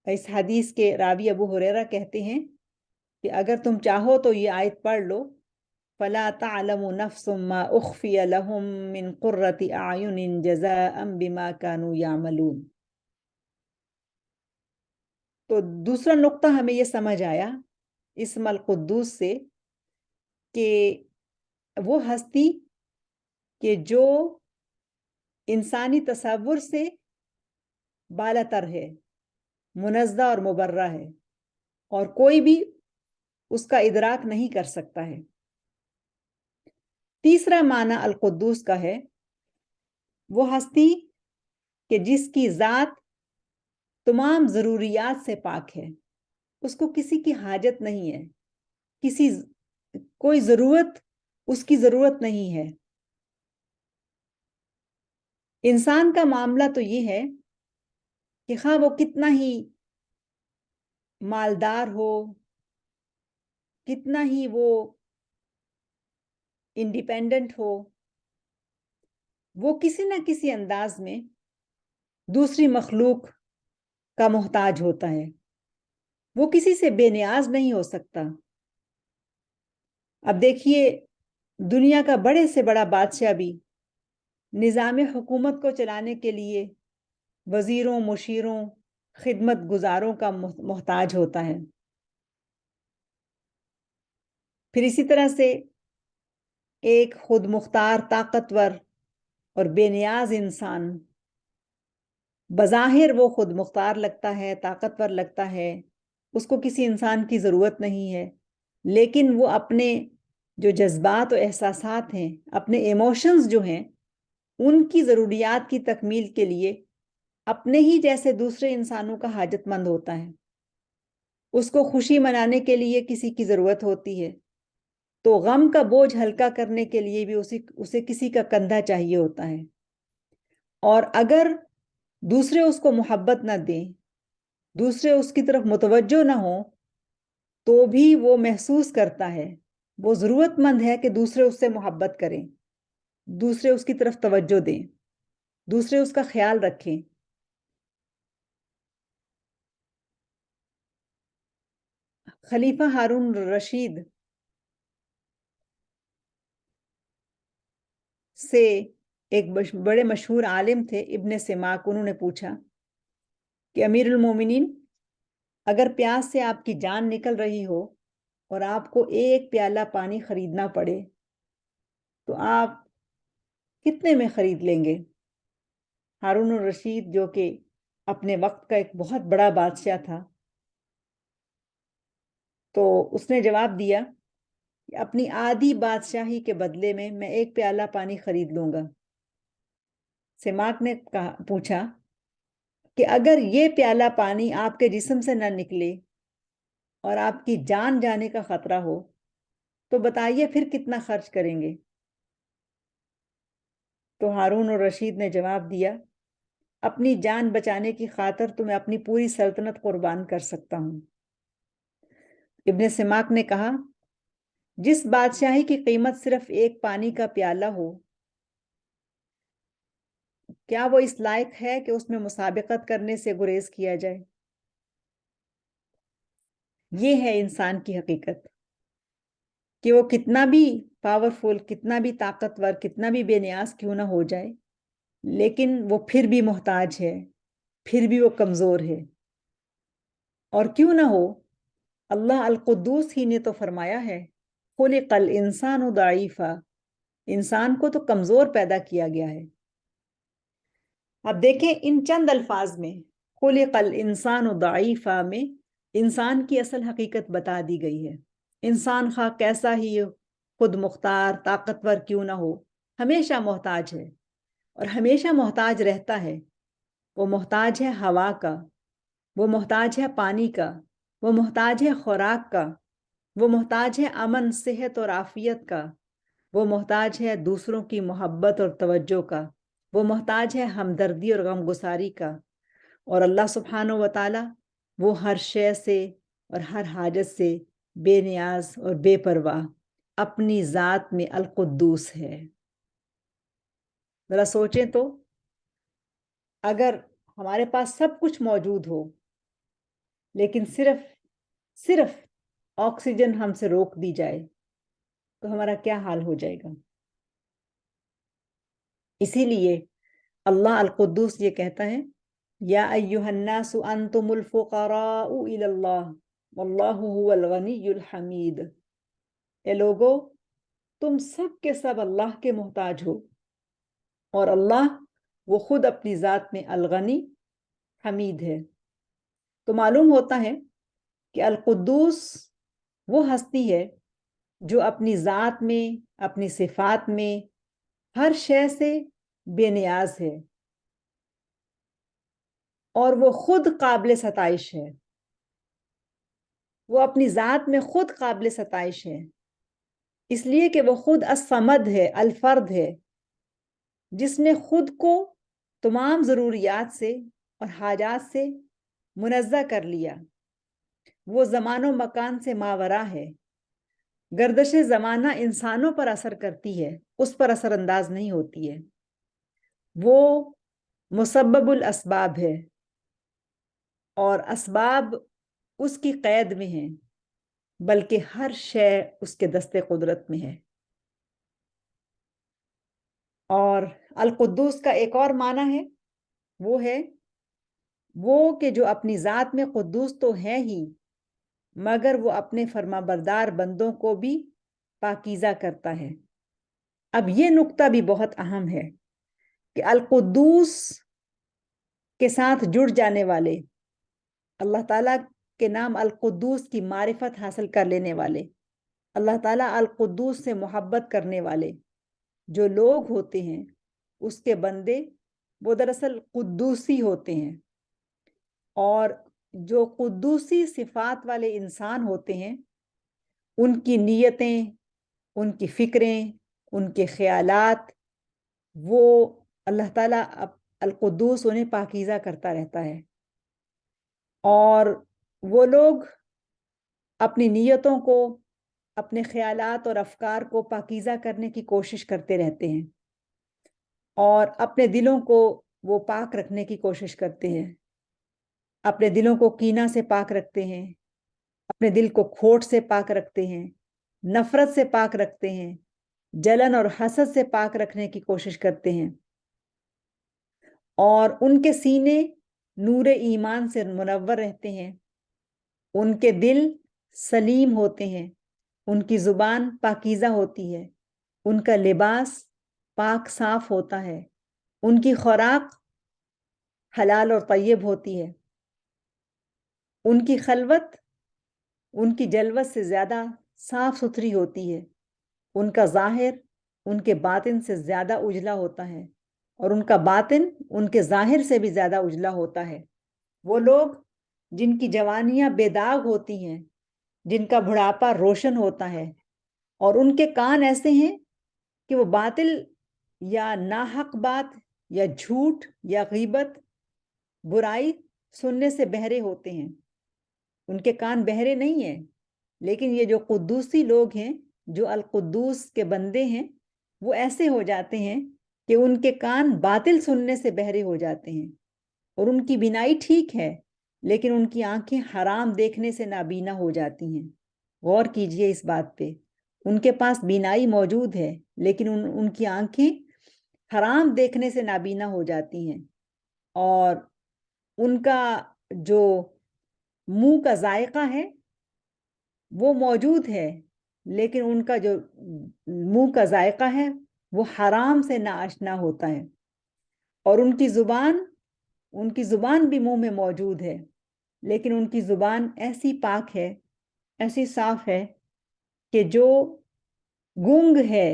اس حدیث کے راوی ابو ہریرہ کہتے ہیں کہ اگر تم چاہو تو یہ آیت پڑھ لو، فَلَا تَعْلَمُ نَفْسٌ مَا أُخْفِيَ لَهُم مِّن قُرَّةِ أَعْيُنٍ جَزَاءً بِمَا كَانُوا يَعْمَلُونَ۔ تو دوسرا نقطہ ہمیں یہ سمجھ آیا اسم القدوس سے کہ وہ ہستی کہ جو انسانی تصور سے بالا تر ہے، منزہ اور مبرہ ہے، اور کوئی بھی اس کا ادراک نہیں کر سکتا ہے۔ تیسرا معنی القدوس کا ہے وہ ہستی کہ جس کی ذات تمام ضروریات سے پاک ہے، اس کو کسی کی حاجت نہیں ہے، کوئی ضرورت اس کی ضرورت نہیں ہے۔ انسان کا معاملہ تو یہ ہے کہ خواہ وہ کتنا ہی مالدار ہو، کتنا ہی وہ انڈیپینڈنٹ ہو، وہ کسی نہ کسی انداز میں دوسری مخلوق کا محتاج ہوتا ہے، وہ کسی سے بے نیاز نہیں ہو سکتا۔ اب دیکھیے، دنیا کا بڑے سے بڑا بادشاہ بھی نظام حکومت کو چلانے کے لیے وزیروں، مشیروں، خدمت گزاروں کا محتاج ہوتا ہے۔ پھر اسی طرح سے ایک خود مختار، طاقتور اور بے نیاز انسان، بظاہر وہ خود مختار لگتا ہے، طاقتور لگتا ہے، اس کو کسی انسان کی ضرورت نہیں ہے، لیکن وہ اپنے جو جذبات و احساسات ہیں، اپنے ایموشنز جو ہیں، ان کی ضروریات کی تکمیل کے لیے اپنے ہی جیسے دوسرے انسانوں کا حاجت مند ہوتا ہے۔ اس کو خوشی منانے کے لیے کسی کی ضرورت ہوتی ہے، تو غم کا بوجھ ہلکا کرنے کے لیے بھی اسے کسی کا کندھا چاہیے ہوتا ہے۔ اور اگر دوسرے اس کو محبت نہ دیں، دوسرے اس کی طرف متوجہ نہ ہوں، تو بھی وہ محسوس کرتا ہے، وہ ضرورت مند ہے کہ دوسرے اس سے محبت کریں، دوسرے اس کی طرف توجہ دیں، دوسرے اس کا خیال رکھیں۔ خلیفہ ہارون رشید سے ایک بڑے مشہور عالم تھے، ابن سماک، انہوں نے پوچھا کہ امیر المومنین، اگر پیاس سے آپ کی جان نکل رہی ہو اور آپ کو ایک پیالہ پانی خریدنا پڑے تو آپ کتنے میں خرید لیں گے؟ ہارون الرشید، جو کہ اپنے وقت کا ایک بہت بڑا بادشاہ تھا، تو اس نے جواب دیا کہ اپنی آدھی بادشاہی کے بدلے میں ایک پیالہ پانی خرید لوں گا۔ سماک نے پوچھا کہ اگر یہ پیالہ پانی آپ کے جسم سے نہ نکلے اور آپ کی جان جانے کا خطرہ ہو تو بتائیے پھر کتنا خرچ کریں گے؟ تو ہارون الرشید نے جواب دیا، اپنی جان بچانے کی خاطر تو میں اپنی پوری سلطنت قربان کر سکتا ہوں۔ ابن سماک نے کہا، جس بادشاہی کی قیمت صرف ایک پانی کا پیالہ ہو، کیا وہ اس لائق ہے کہ اس میں مسابقت کرنے سے گریز کیا جائے؟ یہ ہے انسان کی حقیقت، کہ وہ کتنا بھی پاورفل، کتنا بھی طاقتور، کتنا بھی بے نیاز کیوں نہ ہو جائے، لیکن وہ پھر بھی محتاج ہے، پھر بھی وہ کمزور ہے۔ اور کیوں نہ ہو، اللہ القدوس ہی نے تو فرمایا ہے، خلق الانسان ضعیفا، انسان کو تو کمزور پیدا کیا گیا ہے۔ اب دیکھیں، ان چند الفاظ میں خلق الانسان ضعیفا میں انسان کی اصل حقیقت بتا دی گئی ہے۔ انسان خواہ کیسا ہی خود مختار، طاقتور کیوں نہ ہو، ہمیشہ محتاج ہے، اور ہمیشہ محتاج رہتا ہے۔ وہ محتاج ہے ہوا کا، وہ محتاج ہے پانی کا، وہ محتاج ہے خوراک کا، وہ محتاج ہے امن، صحت اور عافیت کا، وہ محتاج ہے دوسروں کی محبت اور توجہ کا، وہ محتاج ہے ہمدردی اور غمگساری کا۔ اور اللہ سبحانہ و تعالی وہ ہر شے سے اور ہر حاجت سے بے نیاز اور بے پرواہ، اپنی ذات میں القدوس ہے۔ ذرا سوچیں تو، اگر ہمارے پاس سب کچھ موجود ہو لیکن صرف آکسیجن ہم سے روک دی جائے تو ہمارا کیا حال ہو جائے گا؟ اسی لیے اللہ القدوس یہ کہتا ہے، یا ایھا الناس انتم الفقراء الی اللہ واللہ هو الغنی الحمید۔ اے لوگو، تم سب کے سب اللہ کے محتاج ہو، اور اللہ وہ خود اپنی ذات میں الغنی، حمید ہے۔ تو معلوم ہوتا ہے کہ القدوس وہ ہستی ہے جو اپنی ذات میں، اپنی صفات میں ہر شے سے بے نیاز ہے، اور وہ خود قابل ستائش ہے۔ وہ اپنی ذات میں خود قابل ستائش ہے، اس لیے کہ وہ خود الصمد ہے، الفرد ہے، جس نے خود کو تمام ضروریات سے اور حاجات سے منزہ کر لیا۔ وہ زمان و مکان سے ماورا ہے، گردش زمانہ انسانوں پر اثر کرتی ہے، اس پر اثر انداز نہیں ہوتی ہے، وہ مسبب الاسباب ہے اور اسباب اس کی قید میں ہیں، بلکہ ہر شے اس کے دست قدرت میں ہے۔ اور القدوس کا ایک اور معنی ہے، وہ کہ جو اپنی ذات میں قدوس تو ہے ہی، مگر وہ اپنے فرما بردار بندوں کو بھی پاکیزہ کرتا ہے۔ اب یہ نقطہ بھی بہت اہم ہے کہ القدوس کے ساتھ جڑ جانے والے، اللہ تعالیٰ کے نام القدوس کی معرفت حاصل کر لینے والے، اللہ تعالیٰ القدوس سے محبت کرنے والے جو لوگ ہوتے ہیں، اس کے بندے وہ دراصل قدوسی ہوتے ہیں، اور جو قدوسی صفات والے انسان ہوتے ہیں، ان کی نیتیں، ان کی فکریں، ان کے خیالات، وہ اللہ تعالیٰ القدوس انہیں پاکیزہ کرتا رہتا ہے، اور وہ لوگ اپنی نیتوں کو، اپنے خیالات اور افکار کو پاکیزہ کرنے کی کوشش کرتے رہتے ہیں، اور اپنے دلوں کو وہ پاک رکھنے کی کوشش کرتے ہیں، اپنے دلوں کو کینہ سے پاک رکھتے ہیں، اپنے دل کو کھوٹ سے پاک رکھتے ہیں، نفرت سے پاک رکھتے ہیں، جلن اور حسد سے پاک رکھنے کی کوشش کرتے ہیں، اور ان کے سینے نور ایمان سے منور رہتے ہیں، ان کے دل سلیم ہوتے ہیں، ان کی زبان پاکیزہ ہوتی ہے، ان کا لباس پاک صاف ہوتا ہے، ان کی خوراک حلال اور طیب ہوتی ہے، ان کی خلوت ان کی جلوت سے زیادہ صاف ستھری ہوتی ہے، ان کا ظاہر ان کے باطن سے زیادہ اجلا ہوتا ہے، اور ان کا باطن ان کے ظاہر سے بھی زیادہ اجلا ہوتا ہے۔ وہ لوگ جن کی جوانیاں بے داغ ہوتی ہیں، جن کا بڑھاپا روشن ہوتا ہے، اور ان کے کان ایسے ہیں کہ وہ باطل یا ناحق بات یا جھوٹ یا غیبت، برائی سننے سے بہرے ہوتے ہیں، ان کے کان بہرے نہیں ہیں، لیکن یہ جو قدوسی لوگ ہیں، جو القدوس کے بندے ہیں، وہ ایسے ہو جاتے ہیں کہ ان کے کان باطل سننے سے بہرے ہو جاتے ہیں، اور ان کی بینائی ٹھیک ہے، لیکن ان کی آنکھیں حرام دیکھنے سے نابینا ہو جاتی ہیں۔ غور کیجئے اس بات پہ، ان کے پاس بینائی موجود ہے، لیکن ان کی آنکھیں حرام دیکھنے سے نابینا ہو جاتی ہیں، اور ان کا جو منہ کا ذائقہ ہے وہ موجود ہے، لیکن ان کا جو منہ کا ذائقہ ہے وہ حرام سے ناآشنا ہوتا ہے، اور ان کی زبان بھی منہ میں موجود ہے، لیکن ان کی زبان ایسی پاک ہے، ایسی صاف ہے کہ جو گنگ ہے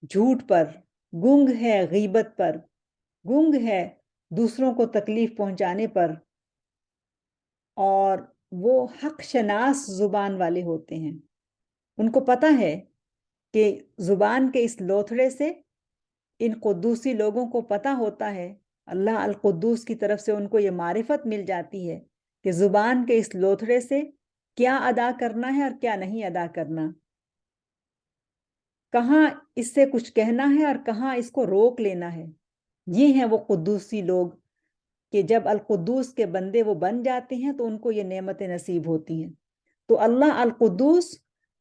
جھوٹ پر، گنگ ہے غیبت پر، گنگ ہے دوسروں کو تکلیف پہنچانے پر، اور وہ حق شناس زبان والے ہوتے ہیں۔ ان کو پتہ ہے کہ زبان کے اس لوتھڑے سے ان قدوسی لوگوں کو پتہ ہوتا ہے، اللہ القدوس کی طرف سے ان کو یہ معرفت مل جاتی ہے کہ زبان کے اس لوتھڑے سے کیا ادا کرنا ہے اور کیا نہیں ادا کرنا، کہاں اس سے کچھ کہنا ہے اور کہاں اس کو روک لینا ہے۔ یہ ہیں وہ قدوسی لوگ کہ جب القدوس کے بندے وہ بن جاتے ہیں تو ان کو یہ نعمتیں نصیب ہوتی ہیں۔ تو اللہ القدوس،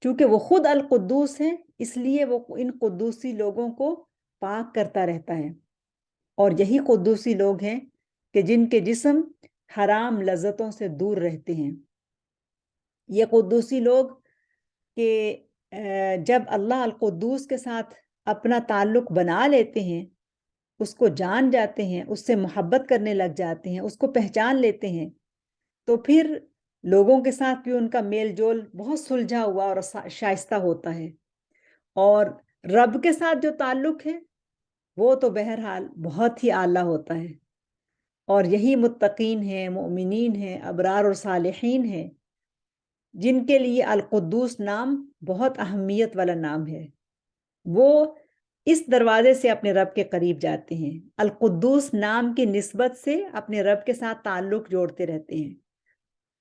چونکہ وہ خود القدوس ہیں، اس لیے وہ ان قدوسی لوگوں کو پاک کرتا رہتا ہے، اور یہی قدوسی لوگ ہیں کہ جن کے جسم حرام لذتوں سے دور رہتے ہیں۔ یہ قدوسی لوگ کہ جب اللہ القدوس کے ساتھ اپنا تعلق بنا لیتے ہیں، اس کو جان جاتے ہیں، اس سے محبت کرنے لگ جاتے ہیں، اس کو پہچان لیتے ہیں، تو پھر لوگوں کے ساتھ بھی ان کا میل جول بہت سلجھا ہوا اور شائستہ ہوتا ہے، اور رب کے ساتھ جو تعلق ہے وہ تو بہرحال بہت ہی اعلیٰ ہوتا ہے، اور یہی متقین ہیں، مؤمنین ہیں، ابرار اور صالحین ہیں، جن کے لیے القدوس نام بہت اہمیت والا نام ہے۔ وہ اس دروازے سے اپنے رب کے قریب جاتے ہیں، القدوس نام کی نسبت سے اپنے رب کے ساتھ تعلق جوڑتے رہتے ہیں۔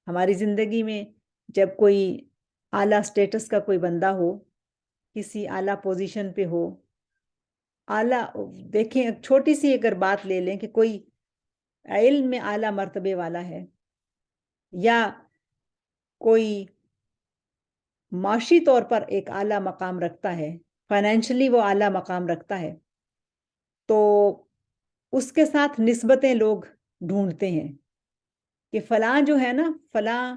ہماری زندگی میں جب کوئی اعلیٰ سٹیٹس کا کوئی بندہ ہو کسی اعلیٰ پوزیشن پہ ہو، اعلیٰ، دیکھیں چھوٹی سی اگر بات لے لیں کہ کوئی علم میں اعلیٰ مرتبے والا ہے یا کوئی معاشی طور پر ایک اعلیٰ مقام رکھتا ہے، فائنینشلی وہ اعلیٰ مقام رکھتا ہے، تو اس کے ساتھ نسبتیں لوگ ڈھونڈتے ہیں کہ فلاں جو ہے نا، فلاں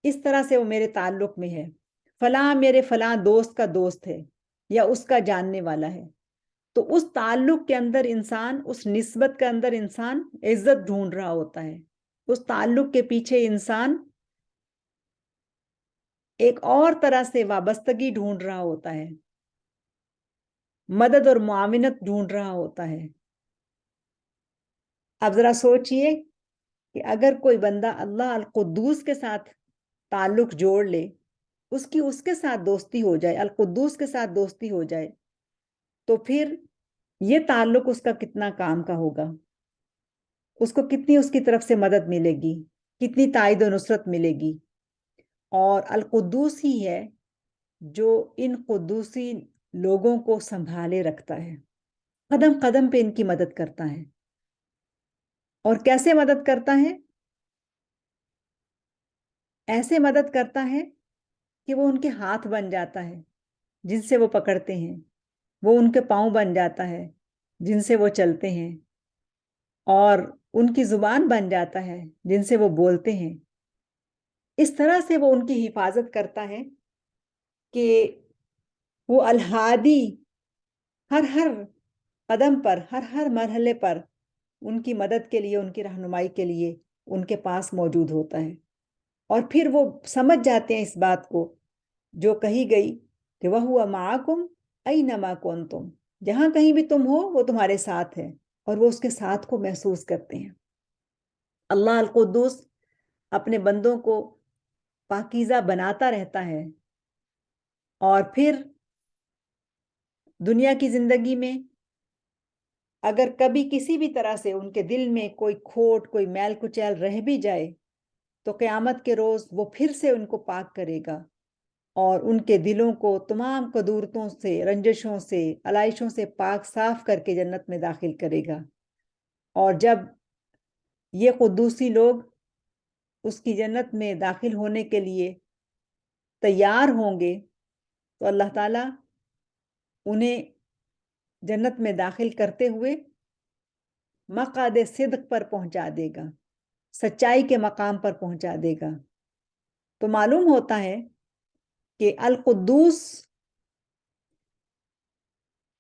اس طرح سے وہ میرے تعلق میں ہے، فلاں میرے فلاں دوست کا دوست ہے یا اس کا جاننے والا ہے. تو اس تعلق کے اندر انسان، اس نسبت کے اندر انسان عزت ڈھونڈ رہا ہوتا ہے. اس تعلق کے پیچھے انسان ایک اور طرح سے وابستگی ڈھونڈ رہا ہوتا ہے، مدد اور معاونت ڈھونڈ رہا ہوتا ہے. اب ذرا سوچئے کہ اگر کوئی بندہ اللہ القدوس کے ساتھ تعلق جوڑ لے، اس کے ساتھ دوستی ہو جائے، القدوس کے ساتھ دوستی ہو جائے، تو پھر یہ تعلق اس کا کتنا کام کا ہوگا، اس کو کتنی اس کی طرف سے مدد ملے گی، کتنی تائید و نصرت ملے گی. اور القدوس ہی ہے جو ان قدوسی لوگوں کو سنبھالے رکھتا ہے، قدم قدم پہ ان کی مدد کرتا ہے. اور کیسے مدد کرتا ہے؟ ایسے مدد کرتا ہے کہ وہ ان کے ہاتھ بن جاتا ہے جن سے وہ پکڑتے ہیں، وہ ان کے پاؤں بن جاتا ہے جن سے وہ چلتے ہیں، اور ان کی زبان بن جاتا ہے جن سے وہ بولتے ہیں. اس طرح سے وہ ان کی حفاظت کرتا ہے کہ وہ الہادی ہر قدم پر، ہر مرحلے پر ان کی مدد کے لیے، ان کی رہنمائی کے لیے ان کے پاس موجود ہوتا ہے. اور پھر وہ سمجھ جاتے ہیں اس بات کو جو کہی گئی کہ وَهُوَ مَعَكُمْ أَيْنَمَا كُنْتُمْ، جہاں کہیں بھی تم ہو وہ تمہارے ساتھ ہے، اور وہ اس کے ساتھ کو محسوس کرتے ہیں. اللہ القدوس اپنے بندوں کو پاکیزہ بناتا رہتا ہے، اور پھر دنیا کی زندگی میں اگر کبھی کسی بھی طرح سے ان کے دل میں کوئی کھوٹ، کوئی میل کچیل رہ بھی جائے، تو قیامت کے روز وہ پھر سے ان کو پاک کرے گا اور ان کے دلوں کو تمام قدورتوں سے، رنجشوں سے، علائشوں سے پاک صاف کر کے جنت میں داخل کرے گا. اور جب یہ قدوسی لوگ اس کی جنت میں داخل ہونے کے لیے تیار ہوں گے تو اللہ تعالیٰ انہیں جنت میں داخل کرتے ہوئے مقعد صدق پر پہنچا دے گا، سچائی کے مقام پر پہنچا دے گا. تو معلوم ہوتا ہے کہ القدوس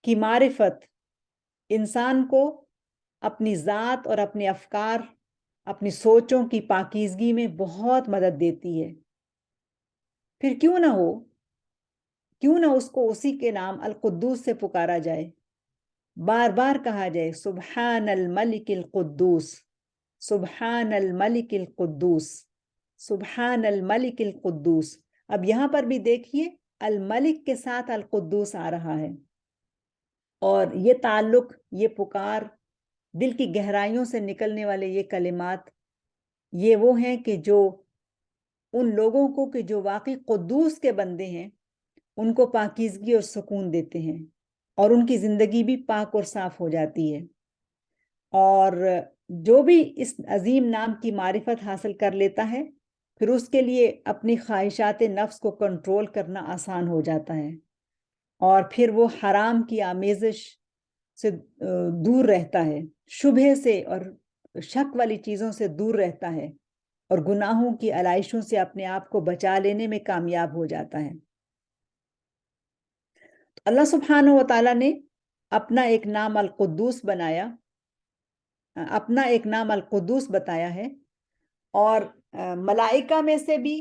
کی معرفت انسان کو اپنی ذات اور اپنے افکار، اپنی سوچوں کی پاکیزگی میں بہت مدد دیتی ہے. پھر کیوں نہ اس کو اسی کے نام القدوس سے پکارا جائے، بار بار کہا جائے سبحان الملک القدوس، سبحان الملک القدوس، سبحان الملک القدوس. اب یہاں پر بھی دیکھیے الملک کے ساتھ القدوس آ رہا ہے، اور یہ تعلق، یہ پکار، دل کی گہرائیوں سے نکلنے والے یہ کلمات، یہ وہ ہیں کہ جو ان لوگوں کو کہ جو واقعی قدوس کے بندے ہیں ان کو پاکیزگی اور سکون دیتے ہیں، اور ان کی زندگی بھی پاک اور صاف ہو جاتی ہے. اور جو بھی اس عظیم نام کی معرفت حاصل کر لیتا ہے، پھر اس کے لیے اپنی خواہشات نفس کو کنٹرول کرنا آسان ہو جاتا ہے، اور پھر وہ حرام کی آمیزش سے دور رہتا ہے، شبہ سے اور شک والی چیزوں سے دور رہتا ہے، اور گناہوں کی علائشوں سے اپنے آپ کو بچا لینے میں کامیاب ہو جاتا ہے. اللہ سبحانہ و تعالیٰ نے اپنا ایک نام القدوس بنایا، اپنا ایک نام القدوس بتایا ہے، اور ملائکہ میں سے بھی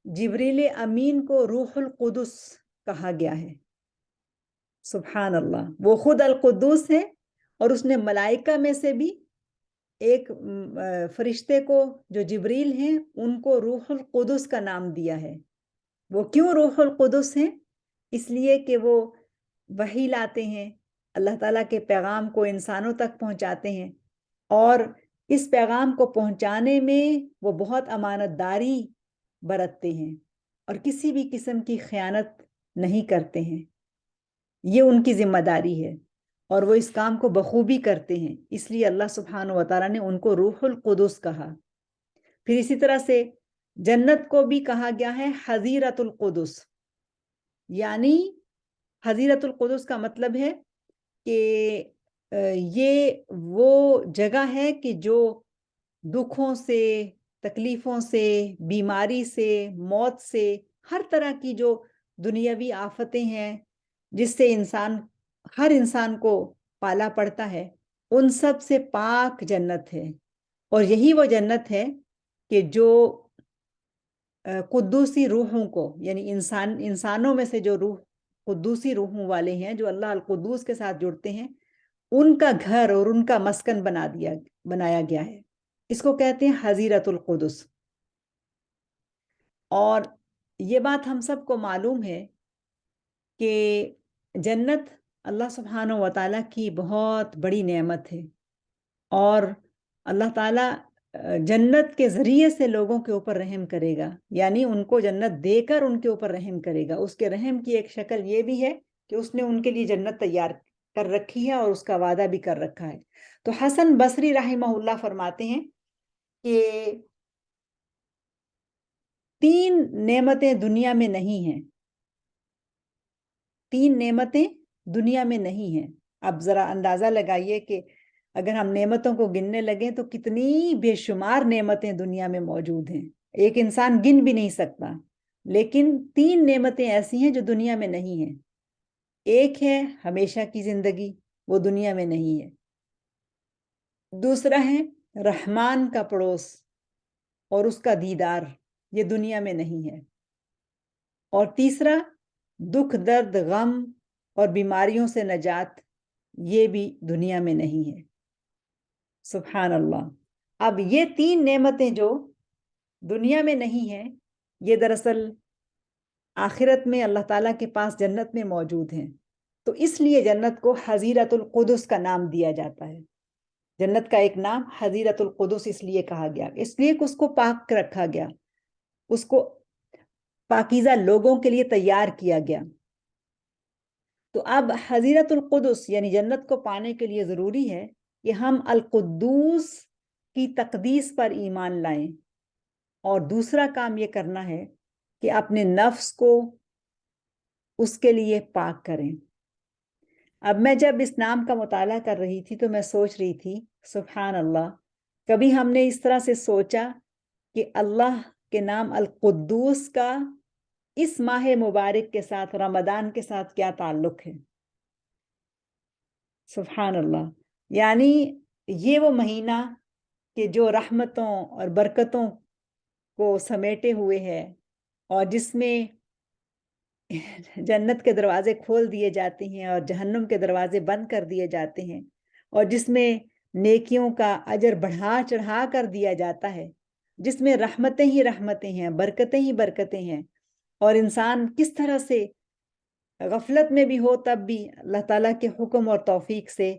جبریل امین کو روح القدس کہا گیا ہے. سبحان اللہ، وہ خود القدوس ہے، اور اس نے ملائکہ میں سے بھی ایک فرشتے کو جو جبریل ہیں ان کو روح القدس کا نام دیا ہے. وہ کیوں روح القدس ہیں؟ اس لیے کہ وہ وحی لاتے ہیں، اللہ تعالیٰ کے پیغام کو انسانوں تک پہنچاتے ہیں، اور اس پیغام کو پہنچانے میں وہ بہت امانت داری برتتے ہیں، اور کسی بھی قسم کی خیانت نہیں کرتے ہیں، یہ ان کی ذمہ داری ہے اور وہ اس کام کو بخوبی کرتے ہیں، اس لیے اللہ سبحانہ و تعالیٰ نے ان کو روح القدس کہا۔ پھر اسی طرح سے جنت کو بھی کہا گیا ہے حظیرۃ القدس، یعنی حظیرۃ القدس کا مطلب ہے کہ یہ وہ جگہ ہے کہ جو دکھوں سے، تکلیفوں سے، بیماری سے، موت سے، ہر طرح کی جو دنیاوی آفتیں ہیں جس سے ہر انسان کو پالا پڑتا ہے، ان سب سے پاک جنت ہے۔ اور یہی وہ جنت ہے کہ جو قدوسی روحوں کو، یعنی انسانوں میں سے جو روح قدوسی روحوں والے ہیں، جو اللہ القدوس کے ساتھ جڑتے ہیں، ان کا گھر اور ان کا مسکن بنایا گیا ہے۔ اس کو کہتے ہیں حظیرۃ القدس۔ اور یہ بات ہم سب کو معلوم ہے کہ جنت اللہ سبحانہ و تعالیٰ کی بہت بڑی نعمت ہے، اور اللہ تعالیٰ جنت کے ذریعے سے لوگوں کے اوپر رحم کرے گا، یعنی ان کو جنت دے کر ان کے اوپر رحم کرے گا۔ اس کے رحم کی ایک شکل یہ بھی ہے کہ اس نے ان کے لیے جنت تیار کر رکھی ہے اور اس کا وعدہ بھی کر رکھا ہے۔ تو حسن بصری رحمہ اللہ فرماتے ہیں کہ 3 نعمتیں دنیا میں نہیں ہیں، 3 نعمتیں دنیا میں نہیں ہیں۔ اب ذرا اندازہ لگائیے کہ اگر ہم نعمتوں کو گننے لگیں تو کتنی بے شمار نعمتیں دنیا میں موجود ہیں، ایک انسان گن بھی نہیں سکتا۔ لیکن 3 نعمتیں ایسی ہیں جو دنیا میں نہیں ہیں۔ ایک ہے ہمیشہ کی زندگی، وہ دنیا میں نہیں ہے۔ دوسرا ہے رحمان کا پڑوس اور اس کا دیدار، یہ دنیا میں نہیں ہے۔ اور تیسرا دکھ، درد، غم اور بیماریوں سے نجات، یہ بھی دنیا میں نہیں ہے۔ سبحان اللہ۔ اب یہ 3 نعمتیں جو دنیا میں نہیں ہیں، یہ دراصل آخرت میں اللہ تعالیٰ کے پاس جنت میں موجود ہیں۔ تو اس لیے جنت کو حظیرۃ القدس کا نام دیا جاتا ہے۔ جنت کا ایک نام حظیرۃ القدس اس لیے کہا گیا، اس لیے کہ اس کو پاک رکھا گیا، اس کو پاکیزہ لوگوں کے لیے تیار کیا گیا۔ تو اب حظیرۃ القدس یعنی جنت کو پانے کے لیے ضروری ہے کہ ہم القدوس کی تقدیس پر ایمان لائیں، اور دوسرا کام یہ کرنا ہے کہ اپنے نفس کو اس کے لیے پاک کریں۔ اب میں جب اس نام کا مطالعہ کر رہی تھی تو میں سوچ رہی تھی سبحان اللہ، کبھی ہم نے اس طرح سے سوچا کہ اللہ کے نام القدوس کا اس ماہ مبارک کے ساتھ، رمضان کے ساتھ کیا تعلق ہے؟ سبحان اللہ، یعنی یہ وہ مہینہ کہ جو رحمتوں اور برکتوں کو سمیٹے ہوئے ہے، اور جس میں جنت کے دروازے کھول دیے جاتے ہیں اور جہنم کے دروازے بند کر دیے جاتے ہیں، اور جس میں نیکیوں کا اجر بڑھا چڑھا کر دیا جاتا ہے، جس میں رحمتیں ہی رحمتیں ہیں، برکتیں ہی برکتیں ہیں، اور انسان کس طرح سے غفلت میں بھی ہو تب بھی اللہ تعالیٰ کے حکم اور توفیق سے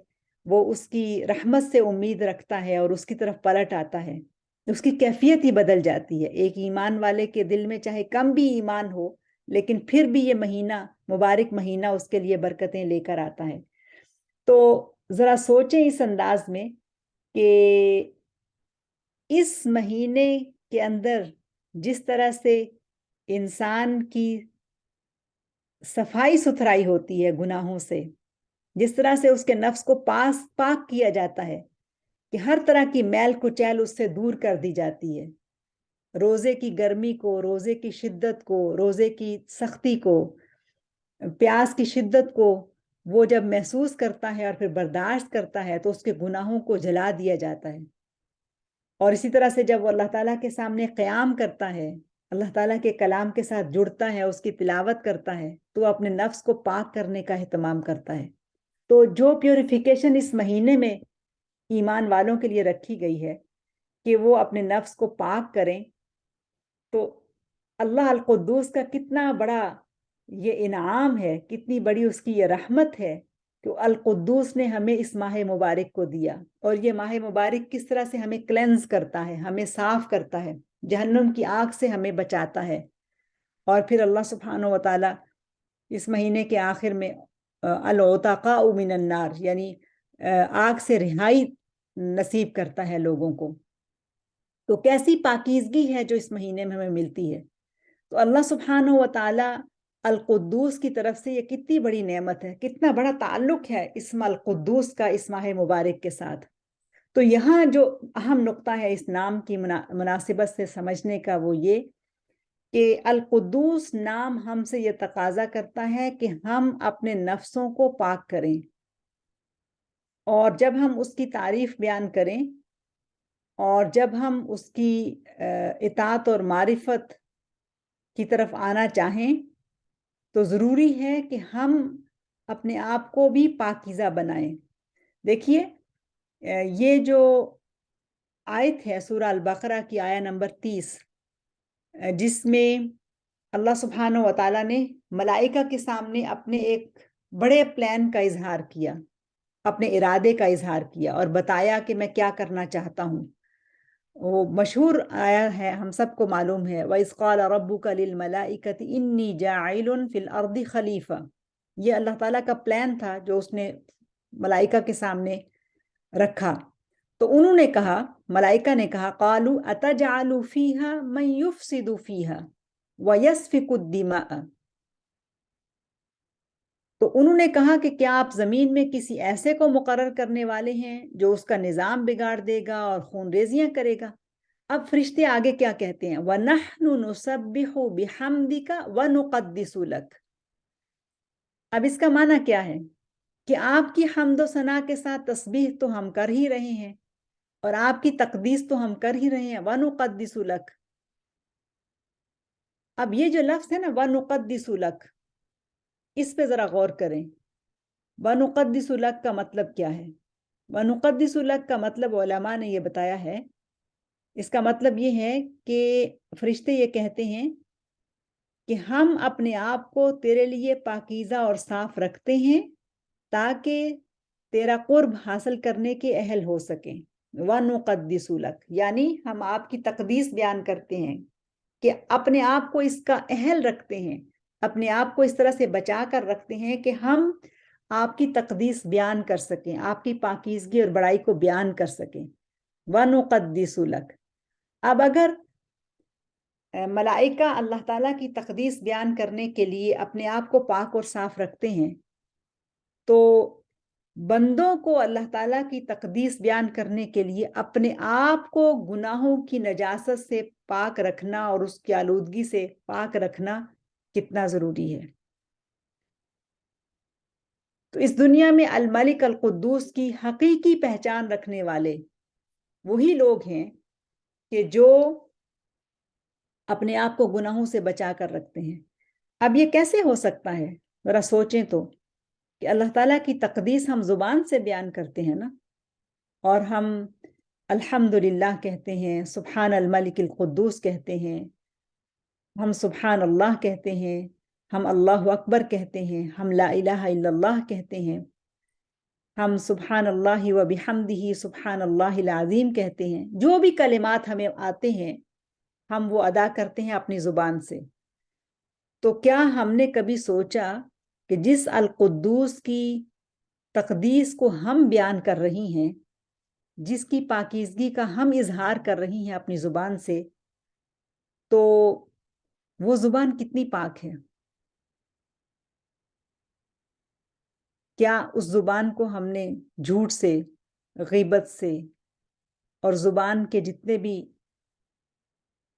وہ اس کی رحمت سے امید رکھتا ہے اور اس کی طرف پلٹ آتا ہے، اس کی کیفیت ہی بدل جاتی ہے۔ ایک ایمان والے کے دل میں چاہے کم بھی ایمان ہو، لیکن پھر بھی یہ مہینہ، مبارک مہینہ، اس کے لیے برکتیں لے کر آتا ہے۔ تو ذرا سوچیں اس انداز میں کہ اس مہینے کے اندر جس طرح سے انسان کی صفائی ستھرائی ہوتی ہے گناہوں سے، جس طرح سے اس کے نفس کو پاک کیا جاتا ہے کہ ہر طرح کی میل کچیل اس سے دور کر دی جاتی ہے، روزے کی گرمی کو، روزے کی شدت کو، روزے کی سختی کو، پیاس کی شدت کو وہ جب محسوس کرتا ہے اور پھر برداشت کرتا ہے تو اس کے گناہوں کو جلا دیا جاتا ہے۔ اور اسی طرح سے جب وہ اللہ تعالیٰ کے سامنے قیام کرتا ہے، اللہ تعالیٰ کے کلام کے ساتھ جڑتا ہے، اس کی تلاوت کرتا ہے، تو وہ اپنے نفس کو پاک کرنے کا اہتمام کرتا ہے۔ تو جو پیوریفیکیشن اس مہینے میں ایمان والوں کے لیے رکھی گئی ہے کہ وہ اپنے نفس کو پاک کریں، تو اللہ القدوس کا کتنا بڑا یہ انعام ہے، کتنی بڑی اس کی یہ رحمت ہے کہ القدوس نے ہمیں اس ماہ مبارک کو دیا۔ اور یہ ماہ مبارک کس طرح سے ہمیں کلینز کرتا ہے، ہمیں صاف کرتا ہے، جہنم کی آگ سے ہمیں بچاتا ہے، اور پھر اللہ سبحانہ و تعالیٰ اس مہینے کے آخر میں العتقاء من النار، یعنی آگ سے رہائی نصیب کرتا ہے لوگوں کو۔ تو کیسی پاکیزگی ہے جو اس مہینے میں ہمیں ملتی ہے۔ تو اللہ سبحانہ و تعالی القدوس کی طرف سے یہ کتنی بڑی نعمت ہے، کتنا بڑا تعلق ہے اسم القدوس کا اس ماہ مبارک کے ساتھ۔ تو یہاں جو اہم نقطہ ہے اس نام کی مناسبت سے سمجھنے کا، وہ یہ کہ القدوس نام ہم سے یہ تقاضا کرتا ہے کہ ہم اپنے نفسوں کو پاک کریں، اور جب ہم اس کی تعریف بیان کریں اور جب ہم اس کی اطاعت اور معرفت کی طرف آنا چاہیں تو ضروری ہے کہ ہم اپنے آپ کو بھی پاکیزہ بنائیں۔ دیکھیے یہ جو آیت ہے سورہ البقرہ کی آیہ نمبر 30، جس میں اللہ سبحانہ و تعالیٰ نے ملائکہ کے سامنے اپنے ایک بڑے پلان کا اظہار کیا، اپنے ارادے کا اظہار کیا اور بتایا کہ میں کیا کرنا چاہتا ہوں۔ وہ مشہور آیا ہے، ہم سب کو معلوم ہے، وَإِذْ قَالَ رَبُّكَ لِلْمَلَائِكَةِ إِنِّي جَاعِلٌ فِي الْأَرْضِ خَلِيفَةً۔ یہ اللہ تعالیٰ کا پلان تھا جو اس نے ملائکہ کے سامنے رکھا۔ تو انہوں نے کہا، ملائکہ نے کہا، قَالُوا أَتَجْعَلُ فِيهَا مَن يُفْسِدُ فِيهَا وَيَسْفِكُ الدِّمَاءَ۔ تو انہوں نے کہا کہ کیا آپ زمین میں کسی ایسے کو مقرر کرنے والے ہیں جو اس کا نظام بگاڑ دے گا اور خون ریزیاں کرے گا؟ اب فرشتے آگے کیا کہتے ہیں؟ وَنَحْنُ نُسَبِّحُ بِحَمْدِكَ وَنُقَدِّسُ لَكَ۔ اب اس کا معنی کیا ہے کہ آپ کی حمد و ثنا کے ساتھ تسبیح تو ہم کر ہی رہے ہیں اور آپ کی تقدیس تو ہم کر ہی رہے ہیں۔ وَنُقَدِّسُ لَكَ، اب یہ جو لفظ ہے نا وَنُقَدِّسُ لَكَ، اس پہ ذرا غور کریں۔ وَنُقَدِّسُ لَكَ کا مطلب کیا ہے؟ وَنُقَدِّسُ لَكَ کا مطلب علماء نے یہ بتایا ہے، اس کا مطلب یہ ہے کہ فرشتے یہ کہتے ہیں کہ ہم اپنے آپ کو تیرے لیے پاکیزہ اور صاف رکھتے ہیں تاکہ تیرا قرب حاصل کرنے کے اہل ہو سکیں۔ وَنُقَدِّسُ لَكَ، یعنی ہم آپ کی تقدیس بیان کرتے ہیں کہ اپنے آپ کو اس کا اہل رکھتے ہیں، اپنے آپ کو اس طرح سے بچا کر رکھتے ہیں کہ ہم آپ کی تقدیس بیان کر سکیں، آپ کی پاکیزگی اور بڑائی کو بیان کر سکیں۔ وَنُقَدِّسُ لَكَ۔ اب اگر ملائکہ اللہ تعالیٰ کی تقدیس بیان کرنے کے لیے اپنے آپ کو پاک اور صاف رکھتے ہیں، تو بندوں کو اللہ تعالیٰ کی تقدیس بیان کرنے کے لیے اپنے آپ کو گناہوں کی نجاست سے پاک رکھنا اور اس کی آلودگی سے پاک رکھنا کتنا ضروری ہے۔ تو اس دنیا میں الملک القدوس کی حقیقی پہچان رکھنے والے وہی لوگ ہیں کہ جو اپنے آپ کو گناہوں سے بچا کر رکھتے ہیں۔ اب یہ کیسے ہو سکتا ہے؟ ذرا سوچیں تو کہ اللہ تعالیٰ کی تقدیس ہم زبان سے بیان کرتے ہیں نا، اور ہم الحمدللہ کہتے ہیں، سبحان الملک القدوس کہتے ہیں، ہم سبحان اللہ کہتے ہیں، ہم اللہ اکبر کہتے ہیں، ہم لا الہ الا اللہ کہتے ہیں، ہم سبحان اللہ و بحمدہ سبحان اللہ العظیم کہتے ہیں۔ جو بھی کلمات ہمیں آتے ہیں ہم وہ ادا کرتے ہیں اپنی زبان سے۔ تو کیا ہم نے کبھی سوچا کہ جس القدوس کی تقدیس کو ہم بیان کر رہی ہیں، جس کی پاکیزگی کا ہم اظہار کر رہی ہیں اپنی زبان سے، تو وہ زبان کتنی پاک ہے؟ کیا اس زبان کو ہم نے جھوٹ سے، غیبت سے اور زبان کے جتنے بھی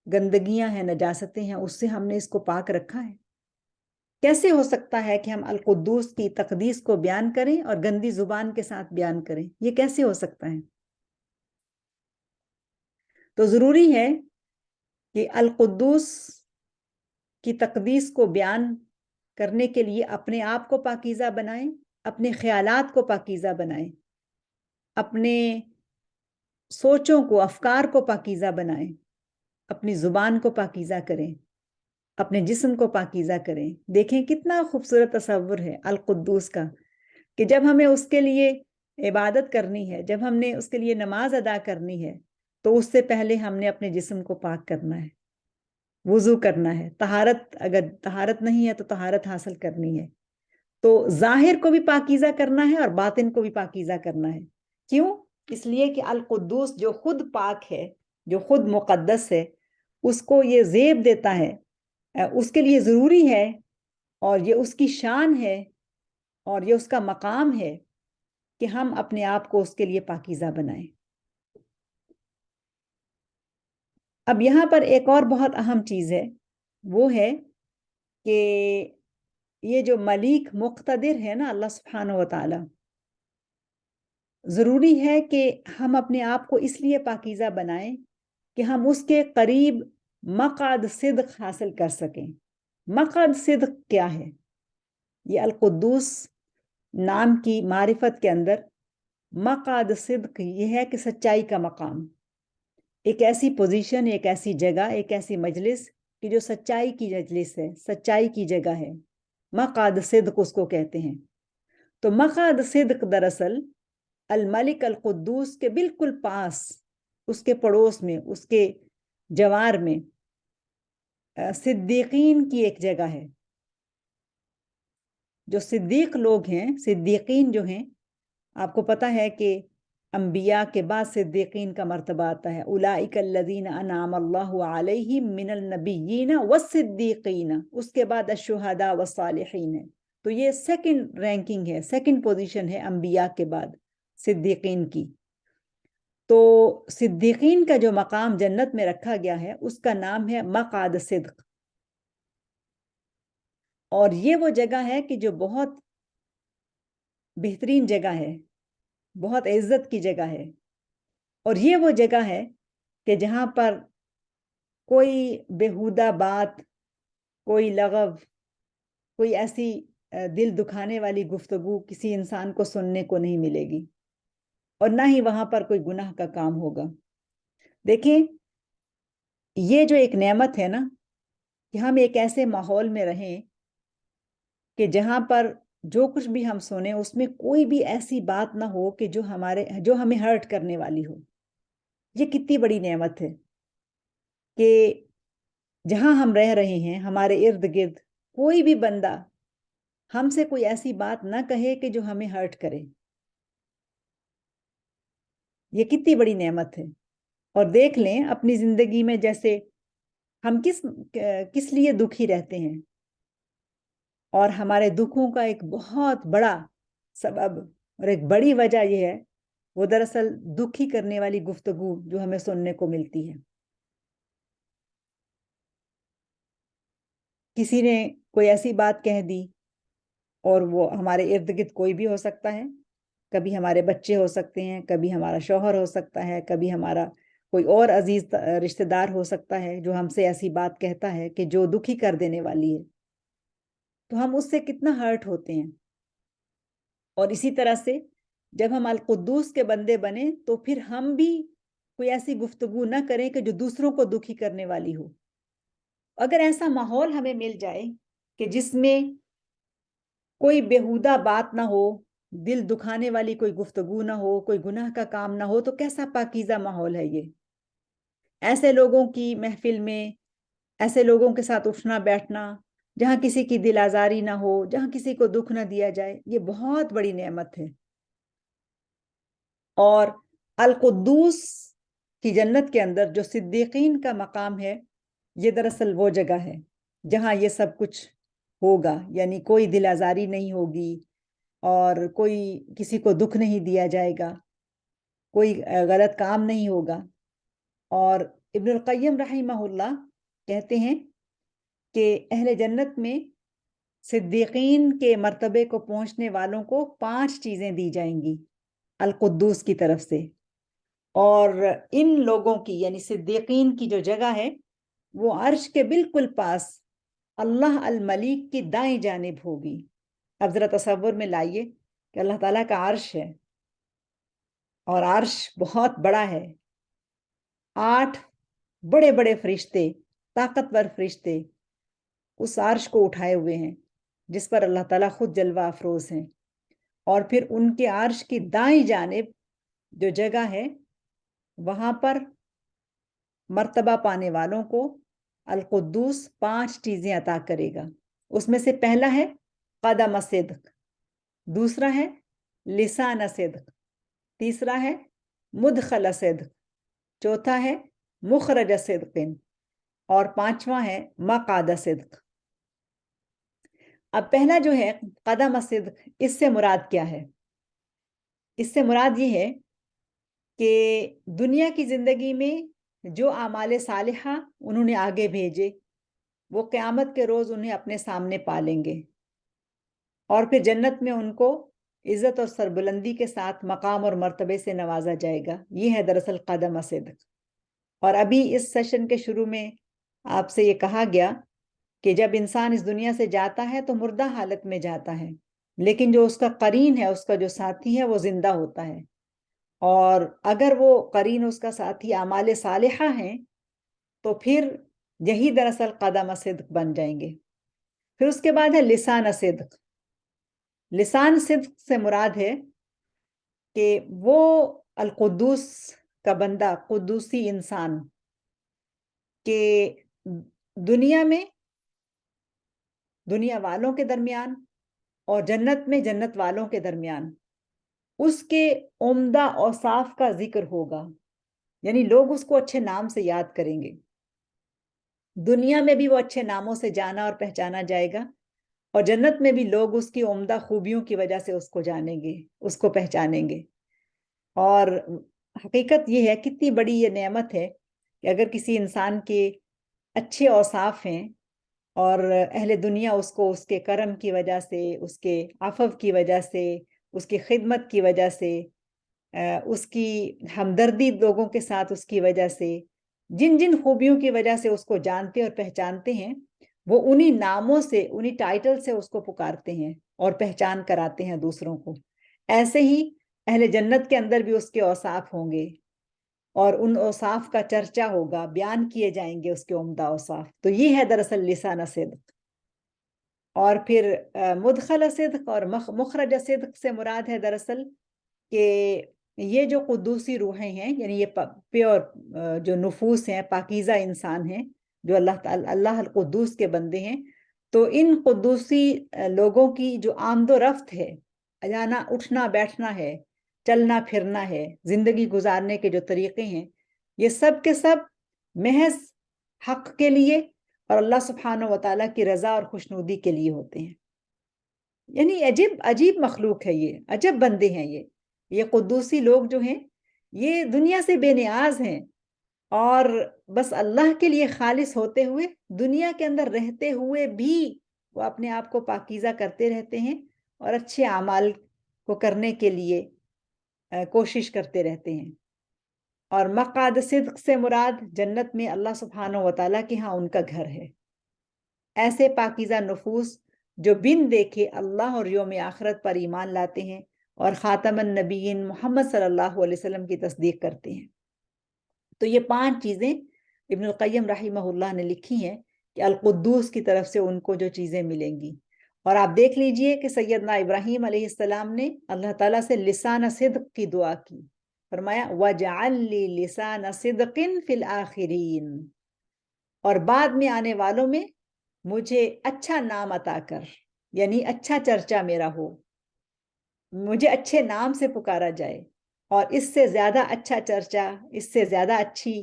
گندگیاں ہیں، نجاستیں ہیں، اس سے ہم نے اس کو پاک رکھا ہے؟ کیسے ہو سکتا ہے کہ ہم القدوس کی تقدیس کو بیان کریں اور گندی زبان کے ساتھ بیان کریں؟ یہ کیسے ہو سکتا ہے؟ تو ضروری ہے کہ القدوس کی تقدیس کو بیان کرنے کے لیے اپنے آپ کو پاکیزہ بنائیں، اپنے خیالات کو پاکیزہ بنائیں، اپنے سوچوں کو، افکار کو پاکیزہ بنائیں، اپنی زبان کو پاکیزہ کریں، اپنے جسم کو پاکیزہ کریں۔ دیکھیں کتنا خوبصورت تصور ہے القدوس کا، کہ جب ہمیں اس کے لیے عبادت کرنی ہے، جب ہم نے اس کے لیے نماز ادا کرنی ہے، تو اس سے پہلے ہم نے اپنے جسم کو پاک کرنا ہے۔ وضو کرنا ہے، طہارت، اگر طہارت نہیں ہے تو طہارت حاصل کرنی ہے. تو ظاہر کو بھی پاکیزہ کرنا ہے اور باطن کو بھی پاکیزہ کرنا ہے. کیوں؟ اس لیے کہ القدوس جو خود پاک ہے، جو خود مقدس ہے، اس کو یہ زیب دیتا ہے، اس کے لیے ضروری ہے، اور یہ اس کی شان ہے، اور یہ اس کا مقام ہے کہ ہم اپنے آپ کو اس کے لیے پاکیزہ بنائیں. اب یہاں پر ایک اور بہت اہم چیز ہے، وہ ہے کہ یہ جو ملیک مقتدر ہے نا اللہ سبحانہ و تعالی، ضروری ہے کہ ہم اپنے آپ کو اس لیے پاکیزہ بنائیں کہ ہم اس کے قریب مقعد صدق حاصل کر سکیں. مقعد صدق کیا ہے؟ یہ القدوس نام کی معرفت کے اندر مقعد صدق یہ ہے کہ سچائی کا مقام، ایک ایسی پوزیشن، ایک ایسی جگہ، ایک ایسی مجلس کہ جو سچائی کی مجلس ہے، سچائی کی جگہ ہے. مقعد صدق اس کو کہتے ہیں. تو مقعد صدق دراصل الملک القدوس کے بالکل پاس، اس کے پڑوس میں، اس کے جوار میں صدیقین کی ایک جگہ ہے. جو صدیق لوگ ہیں، صدیقین جو ہیں، آپ کو پتہ ہے کہ انبیاء کے بعد صدیقین کا مرتبہ آتا ہے. اولئک الذین انعم اللہ علیہم من النبیین والصدیقین، اس کے بعد الشہداء والصالحین ہے. تو یہ سیکنڈ رینکنگ ہے، سیکنڈ پوزیشن ہے انبیاء کے بعد صدیقین کی. تو صدیقین کا جو مقام جنت میں رکھا گیا ہے اس کا نام ہے مقعد صدق. اور یہ وہ جگہ ہے کہ جو بہت بہترین جگہ ہے، بہت عزت کی جگہ ہے. اور یہ وہ جگہ ہے کہ جہاں پر کوئی بیہودہ بات، کوئی لغو، کوئی ایسی دل دکھانے والی گفتگو کسی انسان کو سننے کو نہیں ملے گی، اور نہ ہی وہاں پر کوئی گناہ کا کام ہوگا. دیکھیں، یہ جو ایک نعمت ہے نا کہ ہم ایک ایسے ماحول میں رہیں کہ جہاں پر جو کچھ بھی ہم سنیں اس میں کوئی بھی ایسی بات نہ ہو کہ جو ہمیں ہرٹ کرنے والی ہو. یہ کتنی بڑی نعمت ہے کہ جہاں ہم رہ رہے ہیں ہمارے ارد گرد کوئی بھی بندہ ہم سے کوئی ایسی بات نہ کہے کہ جو ہمیں ہرٹ کرے. یہ کتنی بڑی نعمت ہے. اور دیکھ لیں اپنی زندگی میں، جیسے ہم کس لیے دکھی رہتے ہیں، اور ہمارے دکھوں کا ایک بہت بڑا سبب اور ایک بڑی وجہ یہ ہے، وہ دراصل دکھی کرنے والی گفتگو جو ہمیں سننے کو ملتی ہے. کسی نے کوئی ایسی بات کہہ دی، اور وہ ہمارے ارد گرد کوئی بھی ہو سکتا ہے، کبھی ہمارے بچے ہو سکتے ہیں، کبھی ہمارا شوہر ہو سکتا ہے، کبھی ہمارا کوئی اور عزیز رشتہ دار ہو سکتا ہے جو ہم سے ایسی بات کہتا ہے کہ جو دکھی کر دینے والی ہے، تو ہم اس سے کتنا ہرٹ ہوتے ہیں. اور اسی طرح سے جب ہم القدوس کے بندے بنیں تو پھر ہم بھی کوئی ایسی گفتگو نہ کریں کہ جو دوسروں کو دکھی کرنے والی ہو. اگر ایسا ماحول ہمیں مل جائے کہ جس میں کوئی بیہودہ بات نہ ہو، دل دکھانے والی کوئی گفتگو نہ ہو، کوئی گناہ کا کام نہ ہو، تو کیسا پاکیزہ ماحول ہے یہ. ایسے لوگوں کی محفل میں، ایسے لوگوں کے ساتھ اٹھنا بیٹھنا جہاں کسی کی دل آزاری نہ ہو، جہاں کسی کو دکھ نہ دیا جائے، یہ بہت بڑی نعمت ہے. اور القدوس کی جنت کے اندر جو صدیقین کا مقام ہے، یہ دراصل وہ جگہ ہے جہاں یہ سب کچھ ہوگا. یعنی کوئی دل آزاری نہیں ہوگی، اور کوئی کسی کو دکھ نہیں دیا جائے گا، کوئی غلط کام نہیں ہوگا. اور ابن القیم رحمہ اللہ کہتے ہیں کہ اہل جنت میں صدیقین کے مرتبے کو پہنچنے والوں کو 5 چیزیں دی جائیں گی القدوس کی طرف سے. اور ان لوگوں کی، یعنی صدیقین کی جو جگہ ہے، وہ عرش کے بالکل پاس اللہ الملیک کی دائیں جانب ہوگی. اب ذرا تصور میں لائیے کہ اللہ تعالیٰ کا عرش ہے، اور عرش بہت بڑا ہے. 8 بڑے بڑے فرشتے، طاقتور فرشتے اس عرش کو اٹھائے ہوئے ہیں جس پر اللہ تعالیٰ خود جلوہ افروز ہیں. اور پھر ان کے عرش کی دائیں جانب جو جگہ ہے، وہاں پر مرتبہ پانے والوں کو القدوس 5 چیزیں عطا کرے گا. اس میں سے پہلا ہے قدم صدق، دوسرا ہے لسان صدق، تیسرا ہے مدخل صدق، چوتھا ہے مخرج صدق، اور پانچواں ہے مقعد صدق. اب پہلا جو ہے قدم صدق، اس سے مراد کیا ہے؟ اس سے مراد یہ ہے کہ دنیا کی زندگی میں جو اعمال صالحہ انہوں نے آگے بھیجے وہ قیامت کے روز انہیں اپنے سامنے پالیں گے، اور پھر جنت میں ان کو عزت اور سربلندی کے ساتھ مقام اور مرتبے سے نوازا جائے گا. یہ ہے دراصل قدم صدق. اور ابھی اس سیشن کے شروع میں آپ سے یہ کہا گیا کہ جب انسان اس دنیا سے جاتا ہے تو مردہ حالت میں جاتا ہے، لیکن جو اس کا قرین ہے، اس کا جو ساتھی ہے، وہ زندہ ہوتا ہے. اور اگر وہ قرین، اس کا ساتھی اعمال صالحہ ہیں تو پھر یہی دراصل قدم صدق بن جائیں گے. پھر اس کے بعد ہے لسان صدق. لسان صدق سے مراد ہے کہ وہ القدوس کا بندہ، قدوسی انسان، کہ دنیا میں دنیا والوں کے درمیان اور جنت میں جنت والوں کے درمیان اس کے عمدہ اوصاف کا ذکر ہوگا. یعنی لوگ اس کو اچھے نام سے یاد کریں گے. دنیا میں بھی وہ اچھے ناموں سے جانا اور پہچانا جائے گا، اور جنت میں بھی لوگ اس کی عمدہ خوبیوں کی وجہ سے اس کو جانیں گے، اس کو پہچانیں گے. اور حقیقت یہ ہے، کتنی بڑی یہ نعمت ہے کہ اگر کسی انسان کے اچھے اوصاف ہیں اور اہل دنیا اس کو اس کے کرم کی وجہ سے، اس کے عفو کی وجہ سے، اس کی خدمت کی وجہ سے، اس کی ہمدردی لوگوں کے ساتھ اس کی وجہ سے، جن جن خوبیوں کی وجہ سے اس کو جانتے اور پہچانتے ہیں، وہ انہی ناموں سے، انہی ٹائٹل سے اس کو پکارتے ہیں اور پہچان کراتے ہیں دوسروں کو. ایسے ہی اہل جنت کے اندر بھی اس کے اوصاف ہوں گے، اور ان اوصاف کا چرچا ہوگا، بیان کیے جائیں گے اس کے عمدہ اوصاف. تو یہ ہے دراصل لسان صدق. اور پھر مدخل صدق اور مخرج صدق سے مراد ہے دراصل کہ یہ جو قدوسی روحیں ہیں، یعنی یہ پیور جو نفوس ہیں، پاکیزہ انسان ہیں، جو اللہ القدوس کے بندے ہیں، تو ان قدوسی لوگوں کی جو آمد و رفت ہے، جانا اٹھنا بیٹھنا ہے، چلنا پھرنا ہے، زندگی گزارنے کے جو طریقے ہیں، یہ سب کے سب محض حق کے لیے اور اللہ سبحانہ و تعالیٰ کی رضا اور خوشنودی کے لیے ہوتے ہیں. یعنی عجیب مخلوق ہے یہ، عجب بندے ہیں یہ قدوسی لوگ جو ہیں، یہ دنیا سے بے نیاز ہیں، اور بس اللہ کے لیے خالص ہوتے ہوئے، دنیا کے اندر رہتے ہوئے بھی وہ اپنے آپ کو پاکیزہ کرتے رہتے ہیں اور اچھے اعمال کو کرنے کے لیے کوشش کرتے رہتے ہیں. اور مقعد صدق سے مراد جنت میں اللہ سبحانہ و تعالیٰ کے ہاں ان کا گھر ہے. ایسے پاکیزہ نفوس جو بن دیکھے اللہ اور یوم آخرت پر ایمان لاتے ہیں اور خاتم النبیین محمد صلی اللہ علیہ وسلم کی تصدیق کرتے ہیں. تو یہ 5 چیزیں ابن القیم رحمہ اللہ نے لکھی ہیں کہ القدوس کی طرف سے ان کو جو چیزیں ملیں گی. اور آپ دیکھ لیجئے کہ سیدنا ابراہیم علیہ السلام نے اللہ تعالیٰ سے لسان صدق کی دعا کی. فرمایا وَجَعَلْ لِي لِسَانَ صِدْقٍ فِي الْآخِرِينَ، اور بعد میں آنے والوں میں مجھے اچھا نام عطا کر، یعنی اچھا چرچا میرا ہو، مجھے اچھے نام سے پکارا جائے. اور اس سے زیادہ اچھا چرچا، اس سے زیادہ اچھی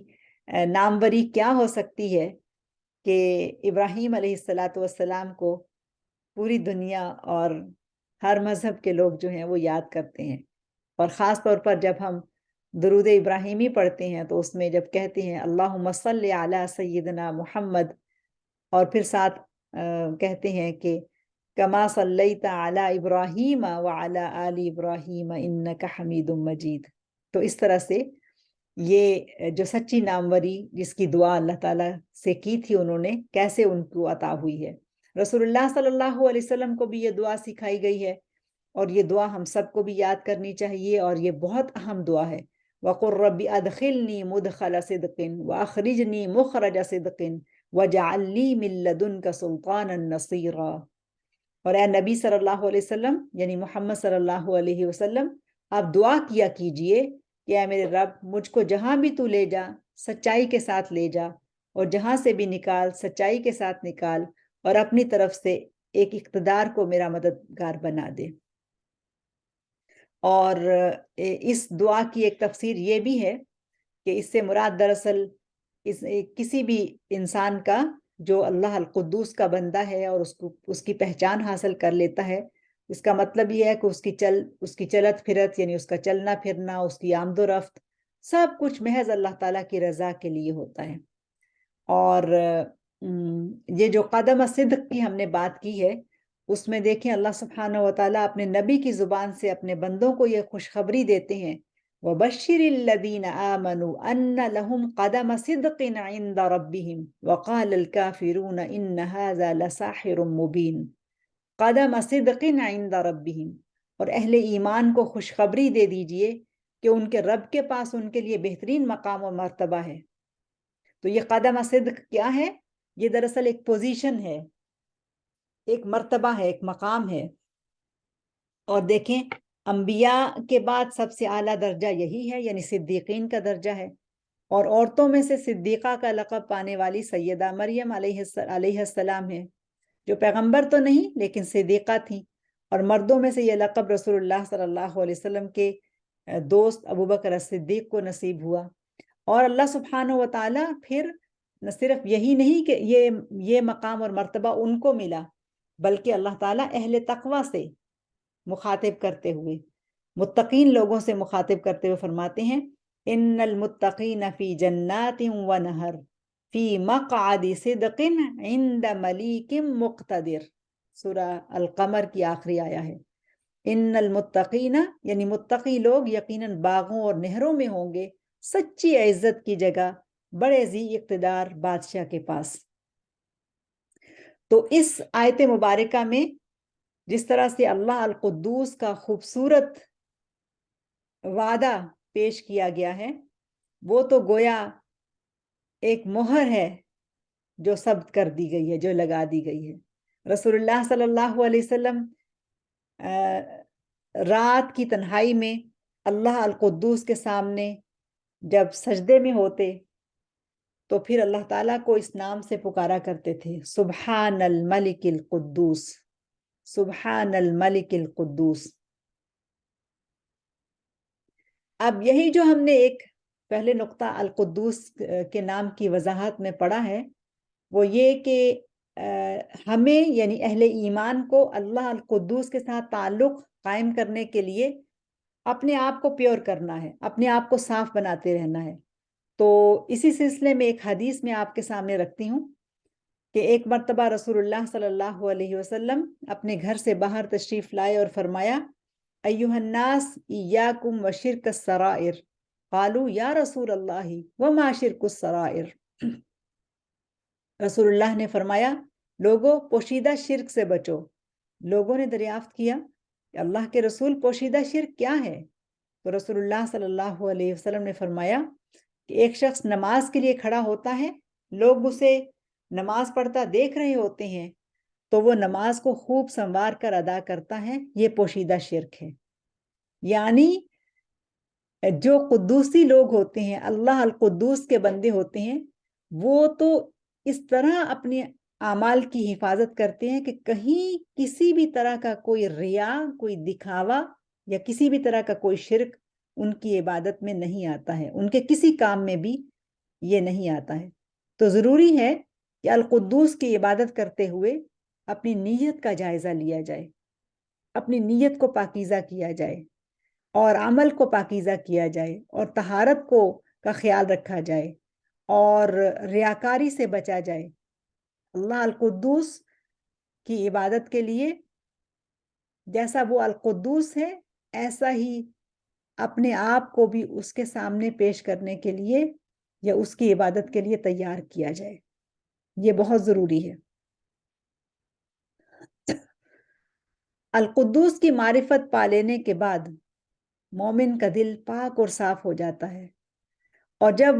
ناموری کیا ہو سکتی ہے کہ ابراہیم علیہ السلام کو پوری دنیا اور ہر مذہب کے لوگ جو ہیں وہ یاد کرتے ہیں. اور خاص طور پر جب ہم درود ابراہیمی پڑھتے ہیں تو اس میں جب کہتے ہیں اللہم صلی علی سیدنا محمد، اور پھر ساتھ کہتے ہیں کہ کما صلیت علی ابراہیم وعلی آل ابراہیم انک حمید مجید. تو اس طرح سے یہ جو سچی ناموری جس کی دعا اللہ تعالیٰ سے کی تھی انہوں نے، کیسے ان کو عطا ہوئی ہے. رسول اللہ صلی اللہ علیہ وسلم کو بھی یہ دعا سکھائی گئی ہے، اور یہ دعا ہم سب کو بھی یاد کرنی چاہیے، اور یہ بہت اہم دعا ہے. وَقُلْ رَبِّ أَدْخِلْنِي مُدْخَلَ صِدْقٍ وَأَخْرِجْنِي مُخْرَجَ صِدْقٍ وَاجْعَلْ لِي مِن لَّدُنْكَ سُلْطَانًا نَصِيرًا. اور اے نبی صلی اللہ علیہ وسلم، یعنی محمد صلی اللہ علیہ وسلم، آپ دعا کیا کیجئے کہ اے میرے رب، مجھ کو جہاں بھی تو لے جا، سچائی کے ساتھ لے جا، اور جہاں سے بھی نکال سچائی کے ساتھ نکال، اور اپنی طرف سے ایک اقتدار کو میرا مددگار بنا دے۔ اور اس دعا کی ایک تفسیر یہ بھی ہے کہ اس سے مراد دراصل کسی بھی انسان کا جو اللہ القدوس کا بندہ ہے اور اس کی پہچان حاصل کر لیتا ہے، اس کا مطلب یہ ہے کہ اس کی چلت پھرت، یعنی اس کا چلنا پھرنا، اس کی آمد و رفت، سب کچھ محض اللہ تعالیٰ کی رضا کے لیے ہوتا ہے۔ اور یہ جو قدم صدق کی ہم نے بات کی ہے، اس میں دیکھیں اللہ سبحانہ و تعالیٰ اپنے نبی کی زبان سے اپنے بندوں کو یہ خوشخبری دیتے ہیں، وَبَشِّرِ الَّذِينَ آمَنُوا أَنَّ لَهُمْ قَدَمَ صِدْقٍ عِنْدَ رَبِّهِمْ وَقَالَ الْكَافِرُونَ إِنَّ هَذَا لَسَاحِرٌ مُبِينٌ۔ قدم صدق عند ربهم، اور اہل ایمان کو خوشخبری دے دیجئے کہ ان کے رب کے پاس ان کے لیے بہترین مقام و مرتبہ ہے۔ تو یہ قدم صدق کیا ہے؟ یہ دراصل ایک پوزیشن ہے، ایک مرتبہ ہے، ایک مقام ہے۔ اور دیکھیں انبیاء کے بعد سب سے اعلیٰ درجہ یہی ہے، یعنی صدیقین کا درجہ ہے۔ اور عورتوں میں سے صدیقہ کا لقب پانے والی سیدہ مریم علیہ السلام ہے، جو پیغمبر تو نہیں لیکن صدیقہ تھیں۔ اور مردوں میں سے یہ لقب رسول اللہ صلی اللہ علیہ وسلم کے دوست ابوبکر صدیق کو نصیب ہوا۔ اور اللہ سبحانہ و تعالیٰ پھر نہ صرف یہی نہیں کہ یہ مقام اور مرتبہ ان کو ملا، بلکہ اللہ تعالیٰ اہل تقوی سے مخاطب کرتے ہوئے، متقین لوگوں سے مخاطب کرتے ہوئے فرماتے ہیں، ان المتقین فی جنات و نہر فی مقعد صدق عند ملیک مقتدر۔ سورہ القمر کی آخری آیہ ہے، ان المتقین یعنی متقی لوگ یقیناً باغوں اور نہروں میں ہوں گے، سچی عزت کی جگہ، بڑے ذی اقتدار بادشاہ کے پاس۔ تو اس آیت مبارکہ میں جس طرح سے اللہ القدوس کا خوبصورت وعدہ پیش کیا گیا ہے، وہ تو گویا ایک مہر ہے جو ثبت کر دی گئی ہے، جو لگا دی گئی ہے۔ رسول اللہ صلی اللہ علیہ وسلم رات کی تنہائی میں اللہ القدوس کے سامنے جب سجدے میں ہوتے تو پھر اللہ تعالیٰ کو اس نام سے پکارا کرتے تھے، سبحان الملک القدوس، سبحان الملک القدوس۔ اب یہی جو ہم نے ایک پہلے نقطہ القدوس کے نام کی وضاحت میں پڑھا ہے، وہ یہ کہ ہمیں یعنی اہل ایمان کو اللہ القدوس کے ساتھ تعلق قائم کرنے کے لیے اپنے آپ کو پیور کرنا ہے، اپنے آپ کو صاف بناتے رہنا ہے۔ تو اسی سلسلے میں ایک حدیث میں آپ کے سامنے رکھتی ہوں کہ ایک مرتبہ رسول اللہ صلی اللہ علیہ وسلم اپنے گھر سے باہر تشریف لائے اور فرمایا، ایھا الناس ایاکم وشرک السرائر، قالوا یا رسول اللہ وما شرک السرائر۔ رسول اللہ نے فرمایا، لوگوں پوشیدہ شرک سے بچو۔ لوگوں نے دریافت کیا کہ اللہ کے رسول پوشیدہ شرک کیا ہے؟ تو رسول اللہ صلی اللہ علیہ وسلم نے فرمایا کہ ایک شخص نماز کے لیے کھڑا ہوتا ہے، لوگ اسے نماز پڑھتا دیکھ رہے ہوتے ہیں تو وہ نماز کو خوب سنوار کر ادا کرتا ہے، یہ پوشیدہ شرک ہے۔ یعنی جو قدوسی لوگ ہوتے ہیں، اللہ القدوس کے بندے ہوتے ہیں، وہ تو اس طرح اپنے اعمال کی حفاظت کرتے ہیں کہ کہیں کسی بھی طرح کا کوئی ریا، کوئی دکھاوا یا کسی بھی طرح کا کوئی شرک ان کی عبادت میں نہیں آتا ہے، ان کے کسی کام میں بھی یہ نہیں آتا ہے۔ تو ضروری ہے کہ القدوس کی عبادت کرتے ہوئے اپنی نیت کا جائزہ لیا جائے، اپنی نیت کو پاکیزہ کیا جائے، اور عمل کو پاکیزہ کیا جائے، اور طہارت کا خیال رکھا جائے، اور ریاکاری سے بچا جائے۔ اللہ القدوس کی عبادت کے لیے جیسا وہ القدوس ہے، ایسا ہی اپنے آپ کو بھی اس کے سامنے پیش کرنے کے لیے یا اس کی عبادت کے لیے تیار کیا جائے، یہ بہت ضروری ہے۔ القدوس کی معرفت پا لینے کے بعد مومن کا دل پاک اور صاف ہو جاتا ہے، اور جب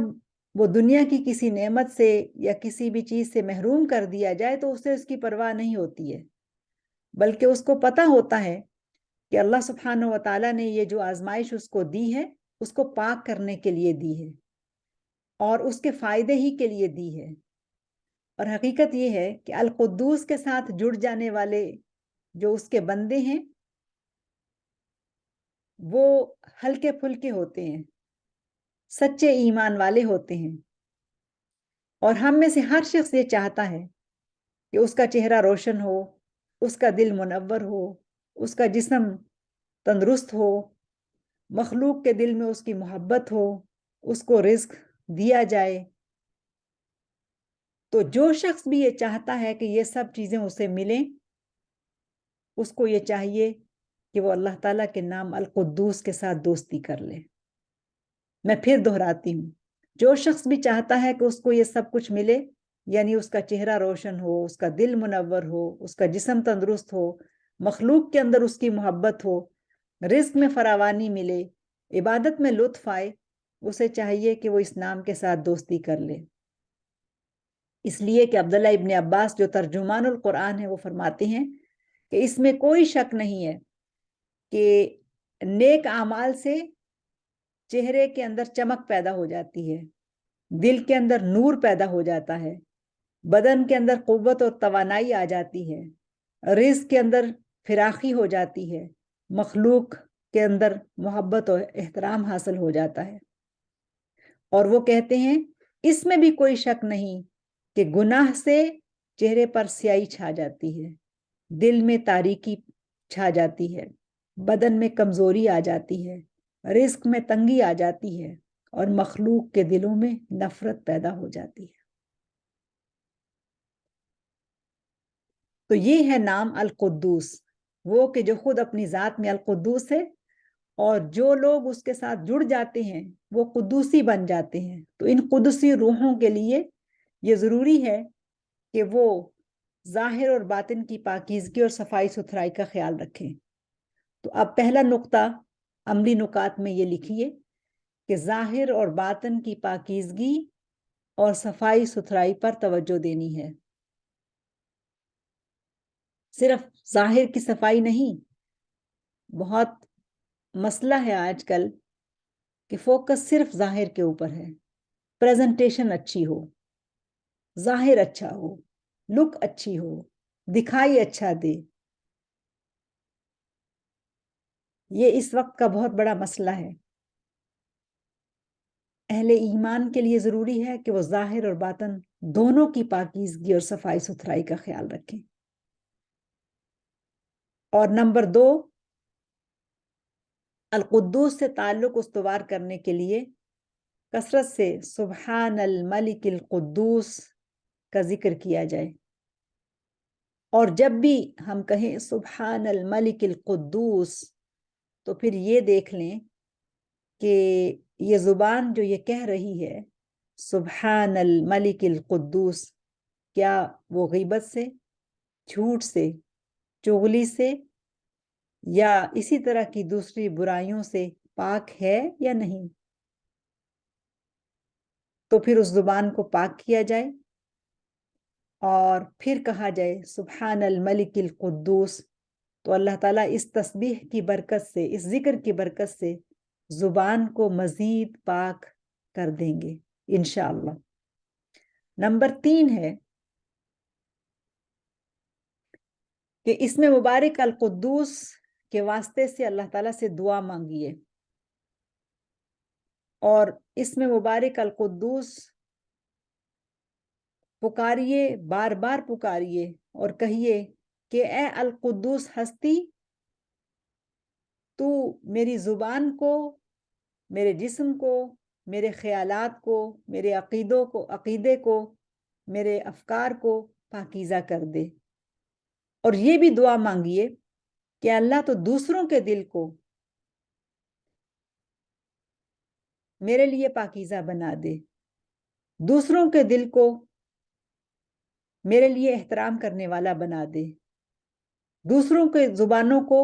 وہ دنیا کی کسی نعمت سے یا کسی بھی چیز سے محروم کر دیا جائے تو اسے اس کی پرواہ نہیں ہوتی ہے، بلکہ اس کو پتہ ہوتا ہے کہ اللہ سبحانہ و تعالیٰ نے یہ جو آزمائش اس کو دی ہے، اس کو پاک کرنے کے لیے دی ہے۔ اور اس کے فائدے ہی کے لیے دی ہے. اور حقیقت یہ ہے کہ القدوس کے ساتھ جڑ جانے والے جو اس کے بندے ہیں وہ ہلکے پھلکے ہوتے ہیں، سچے ایمان والے ہوتے ہیں. اور ہم میں سے ہر شخص یہ چاہتا ہے کہ اس کا چہرہ روشن ہو، اس کا دل منور ہو، اس کا جسم تندرست ہو، مخلوق کے دل میں اس کی محبت ہو، اس کو رزق دیا جائے. تو جو شخص بھی یہ چاہتا ہے کہ یہ سب چیزیں اسے ملیں، اس کو یہ چاہیے کہ وہ اللہ تعالیٰ کے نام القدوس کے ساتھ دوستی کر لے. میں پھر دہراتی ہوں، جو شخص بھی چاہتا ہے کہ اس کو یہ سب کچھ ملے، یعنی اس کا چہرہ روشن ہو، اس کا دل منور ہو، اس کا جسم تندرست ہو، مخلوق کے اندر اس کی محبت ہو، رزق میں فراوانی ملے، عبادت میں لطف آئے، اسے چاہیے کہ وہ اس نام کے ساتھ دوستی کر لے. اس لیے کہ عبداللہ ابن عباس جو ترجمان القرآن ہے وہ فرماتے ہیں کہ اس میں کوئی شک نہیں ہے کہ نیک اعمال سے چہرے کے اندر چمک پیدا ہو جاتی ہے، دل کے اندر نور پیدا ہو جاتا ہے، بدن کے اندر قوت اور توانائی آ جاتی ہے، رزق کے اندر فراخی ہو جاتی ہے، مخلوق کے اندر محبت اور احترام حاصل ہو جاتا ہے. اور وہ کہتے ہیں اس میں بھی کوئی شک نہیں کہ گناہ سے چہرے پر سیاہی چھا جاتی ہے، دل میں تاریکی چھا جاتی ہے، بدن میں کمزوری آ جاتی ہے، رزق میں تنگی آ جاتی ہے، اور مخلوق کے دلوں میں نفرت پیدا ہو جاتی ہے. تو یہ ہے نام القدوس، وہ کہ جو خود اپنی ذات میں القدوس ہے، اور جو لوگ اس کے ساتھ جڑ جاتے ہیں وہ قدوسی بن جاتے ہیں. تو ان قدسی روحوں کے لیے یہ ضروری ہے کہ وہ ظاہر اور باطن کی پاکیزگی اور صفائی ستھرائی کا خیال رکھیں. تو اب پہلا نقطہ عملی نکات میں یہ لکھیے کہ ظاہر اور باطن کی پاکیزگی اور صفائی ستھرائی پر توجہ دینی ہے. صرف ظاہر کی صفائی نہیں، بہت مسئلہ ہے آج کل کہ فوکس صرف ظاہر کے اوپر ہے. پریزنٹیشن اچھی ہو، ظاہر اچھا ہو، لک اچھی ہو، دکھائی اچھا دے، یہ اس وقت کا بہت بڑا مسئلہ ہے. اہل ایمان کے لیے ضروری ہے کہ وہ ظاہر اور باطن دونوں کی پاکیزگی اور صفائی ستھرائی کا خیال رکھیں. اور نمبر 2، القدوس سے تعلق استوار کرنے کے لیے کثرت سے سبحان الملک القدوس کا ذکر کیا جائے. اور جب بھی ہم کہیں سبحان الملک القدوس تو پھر یہ دیکھ لیں کہ یہ زبان جو یہ کہہ رہی ہے سبحان الملک القدوس، کیا وہ غیبت سے، جھوٹ سے، چغلی سے یا اسی طرح کی دوسری برائیوں سے پاک ہے یا نہیں. تو پھر اس زبان کو پاک کیا جائے اور پھر کہا جائے سبحان الملک القدوس. تو اللہ تعالیٰ اس تسبیح کی برکت سے، اس ذکر کی برکت سے زبان کو مزید پاک کر دیں گے انشاءاللہ. نمبر 3 ہے کہ اس میں مبارک القدوس کے واسطے سے اللہ تعالیٰ سے دعا مانگیے، اور اس میں مبارک القدوس پکاریے، بار بار پکاریے اور کہیے کہ اے القدوس ہستی، تو میری زبان کو، میرے جسم کو، میرے خیالات کو، میرے عقیدے کو، میرے افکار کو پاکیزہ کر دے. اور یہ بھی دعا مانگیے کہ اللہ تو دوسروں کے دل کو میرے لیے پاکیزہ بنا دے، دوسروں کے دل کو میرے لیے احترام کرنے والا بنا دے، دوسروں کے زبانوں کو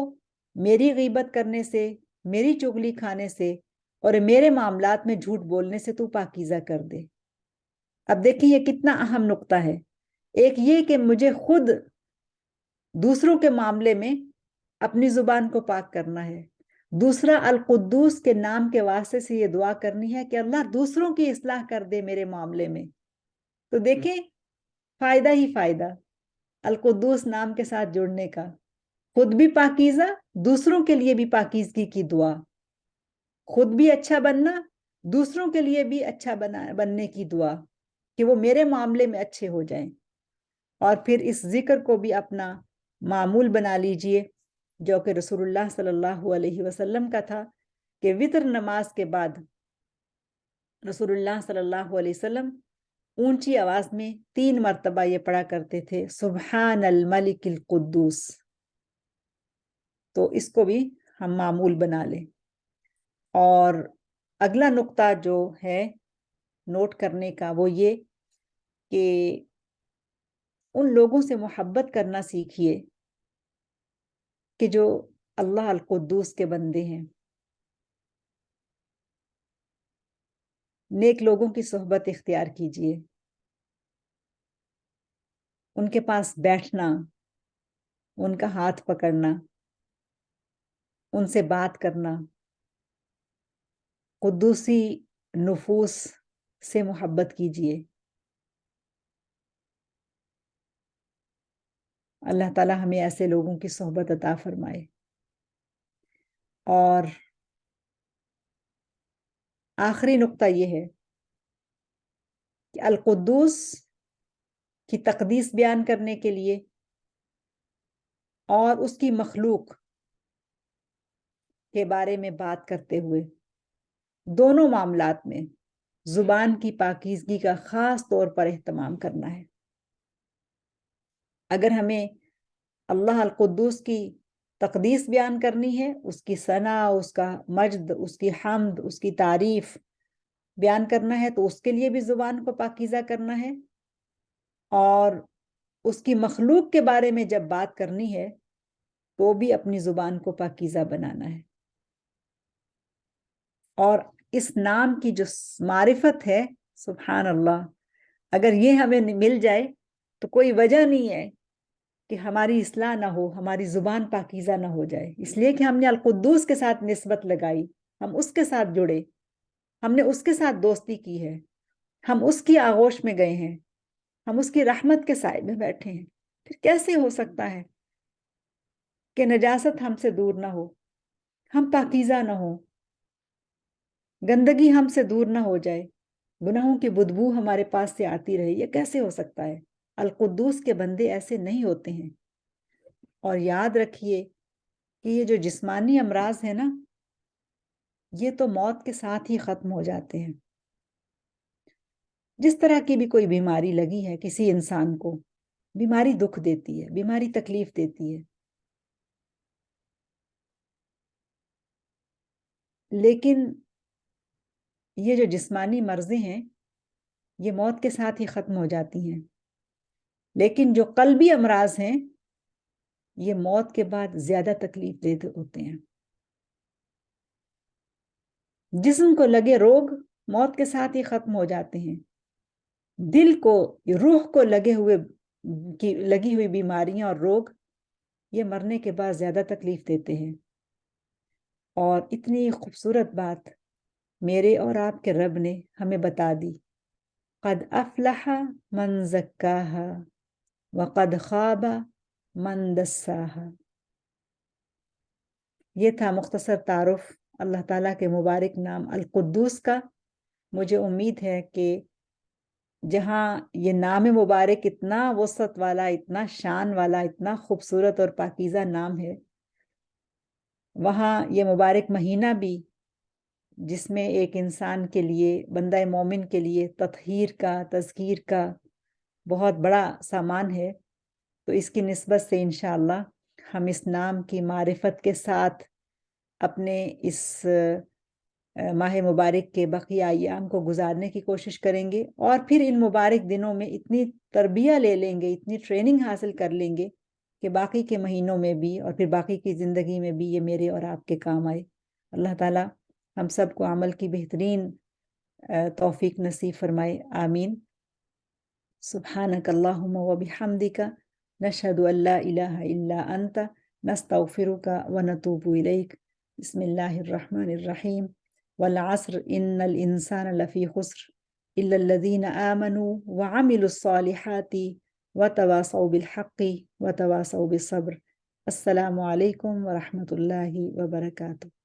میری غیبت کرنے سے، میری چغلی کھانے سے اور میرے معاملات میں جھوٹ بولنے سے تو پاکیزہ کر دے. اب دیکھیں یہ کتنا اہم نقطہ ہے. ایک یہ کہ مجھے خود دوسروں کے معاملے میں اپنی زبان کو پاک کرنا ہے، دوسرا القدوس کے نام کے واسطے سے یہ دعا کرنی ہے کہ اللہ دوسروں کی اصلاح کر دے میرے معاملے میں. تو دیکھیں فائدہ ہی فائدہ القدوس نام کے ساتھ جڑنے کا. خود بھی پاکیزہ، دوسروں کے لیے بھی پاکیزگی کی دعا. خود بھی اچھا بننا، دوسروں کے لیے بھی اچھا بننے کی دعا کہ وہ میرے معاملے میں اچھے ہو جائیں. اور پھر اس ذکر کو بھی اپنا معمول بنا لیجئے جو کہ رسول اللہ صلی اللہ علیہ وسلم کا تھا کہ وتر نماز کے بعد رسول اللہ صلی اللہ علیہ وسلم اونچی آواز میں 3 مرتبہ یہ پڑھا کرتے تھے سبحان الملک القدوس. تو اس کو بھی ہم معمول بنا لیں. اور اگلا نقطہ جو ہے نوٹ کرنے کا وہ یہ کہ ان لوگوں سے محبت کرنا سیکھیے کہ جو اللہ القدوس کے بندے ہیں. نیک لوگوں کی صحبت اختیار کیجیے، ان کے پاس بیٹھنا، ان کا ہاتھ پکڑنا، ان سے بات کرنا، قدوسی نفوس سے محبت کیجیے. اللہ تعالی ہمیں ایسے لوگوں کی صحبت عطا فرمائے. اور آخری نقطہ یہ ہے کہ القدوس کی تقدیس بیان کرنے کے لیے اور اس کی مخلوق کے بارے میں بات کرتے ہوئے دونوں معاملات میں زبان کی پاکیزگی کا خاص طور پر اہتمام کرنا ہے. اگر ہمیں اللہ القدوس کی تقدیس بیان کرنی ہے، اس کی ثنا، اس کا مجد، اس کی حمد، اس کی تعریف بیان کرنا ہے، تو اس کے لیے بھی زبان کو پاکیزہ کرنا ہے. اور اس کی مخلوق کے بارے میں جب بات کرنی ہے تو بھی اپنی زبان کو پاکیزہ بنانا ہے. اور اس نام کی جو معرفت ہے سبحان اللہ، اگر یہ ہمیں مل جائے تو کوئی وجہ نہیں ہے کہ ہماری اصلاح نہ ہو، ہماری زبان پاکیزہ نہ ہو جائے. اس لیے کہ ہم نے القدوس کے ساتھ نسبت لگائی، ہم اس کے ساتھ جڑے، ہم نے اس کے ساتھ دوستی کی ہے، ہم اس کی آغوش میں گئے ہیں، ہم اس کی رحمت کے سائے میں بیٹھے ہیں. پھر کیسے ہو سکتا ہے کہ نجاست ہم سے دور نہ ہو، ہم پاکیزہ نہ ہو، گندگی ہم سے دور نہ ہو جائے، گناہوں کی بدبو ہمارے پاس سے آتی رہے؟ یہ کیسے ہو سکتا ہے؟ القدوس کے بندے ایسے نہیں ہوتے ہیں. اور یاد رکھیے کہ یہ جو جسمانی امراض ہیں نا، یہ تو موت کے ساتھ ہی ختم ہو جاتے ہیں. جس طرح کی بھی کوئی بیماری لگی ہے کسی انسان کو، بیماری دکھ دیتی ہے، بیماری تکلیف دیتی ہے، لیکن یہ جو جسمانی مرضیں ہیں یہ موت کے ساتھ ہی ختم ہو جاتی ہیں. لیکن جو قلبی امراض ہیں یہ موت کے بعد زیادہ تکلیف دہ ہوتے ہیں. جسم کو لگے روگ موت کے ساتھ ہی ختم ہو جاتے ہیں. دل کو، روح کو لگی ہوئی بیماریاں اور روگ یہ مرنے کے بعد زیادہ تکلیف دیتے ہیں. اور اتنی خوبصورت بات میرے اور آپ کے رب نے ہمیں بتا دی، قد افلح من زکاہا وقد خاب من دساہا. یہ تھا مختصر تعارف اللہ تعالیٰ کے مبارک نام القدوس کا. مجھے امید ہے کہ جہاں یہ نام مبارک اتنا وسعت والا، اتنا شان والا، اتنا خوبصورت اور پاکیزہ نام ہے، وہاں یہ مبارک مہینہ بھی جس میں ایک انسان کے لیے، بندہ مومن کے لیے تطہیر کا، تذکیر کا بہت بڑا سامان ہے. تو اس کی نسبت سے انشاءاللہ ہم اس نام کی معرفت کے ساتھ اپنے اس ماہ مبارک کے بقیہ ایام کو گزارنے کی کوشش کریں گے، اور پھر ان مبارک دنوں میں اتنی تربیہ لے لیں گے، اتنی ٹریننگ حاصل کر لیں گے کہ باقی کے مہینوں میں بھی اور پھر باقی کی زندگی میں بھی یہ میرے اور آپ کے کام آئے. اللہ تعالی ہم سب کو عمل کی بہترین توفیق نصیب فرمائے. آمین. سبحانک اللہم و بحمدک نشہد ان لا الہ الا انت نستغفرک و نتوب الیک. بسم اللہ الرحمن الرحیم والعصر ان الانسان لفی خسر الا الذین آمنوا وعملوا الصالحات وتواصوا بالحق وتواصوا بالصبر۔ السلام علیکم ورحمۃ اللہ وبرکاتہ۔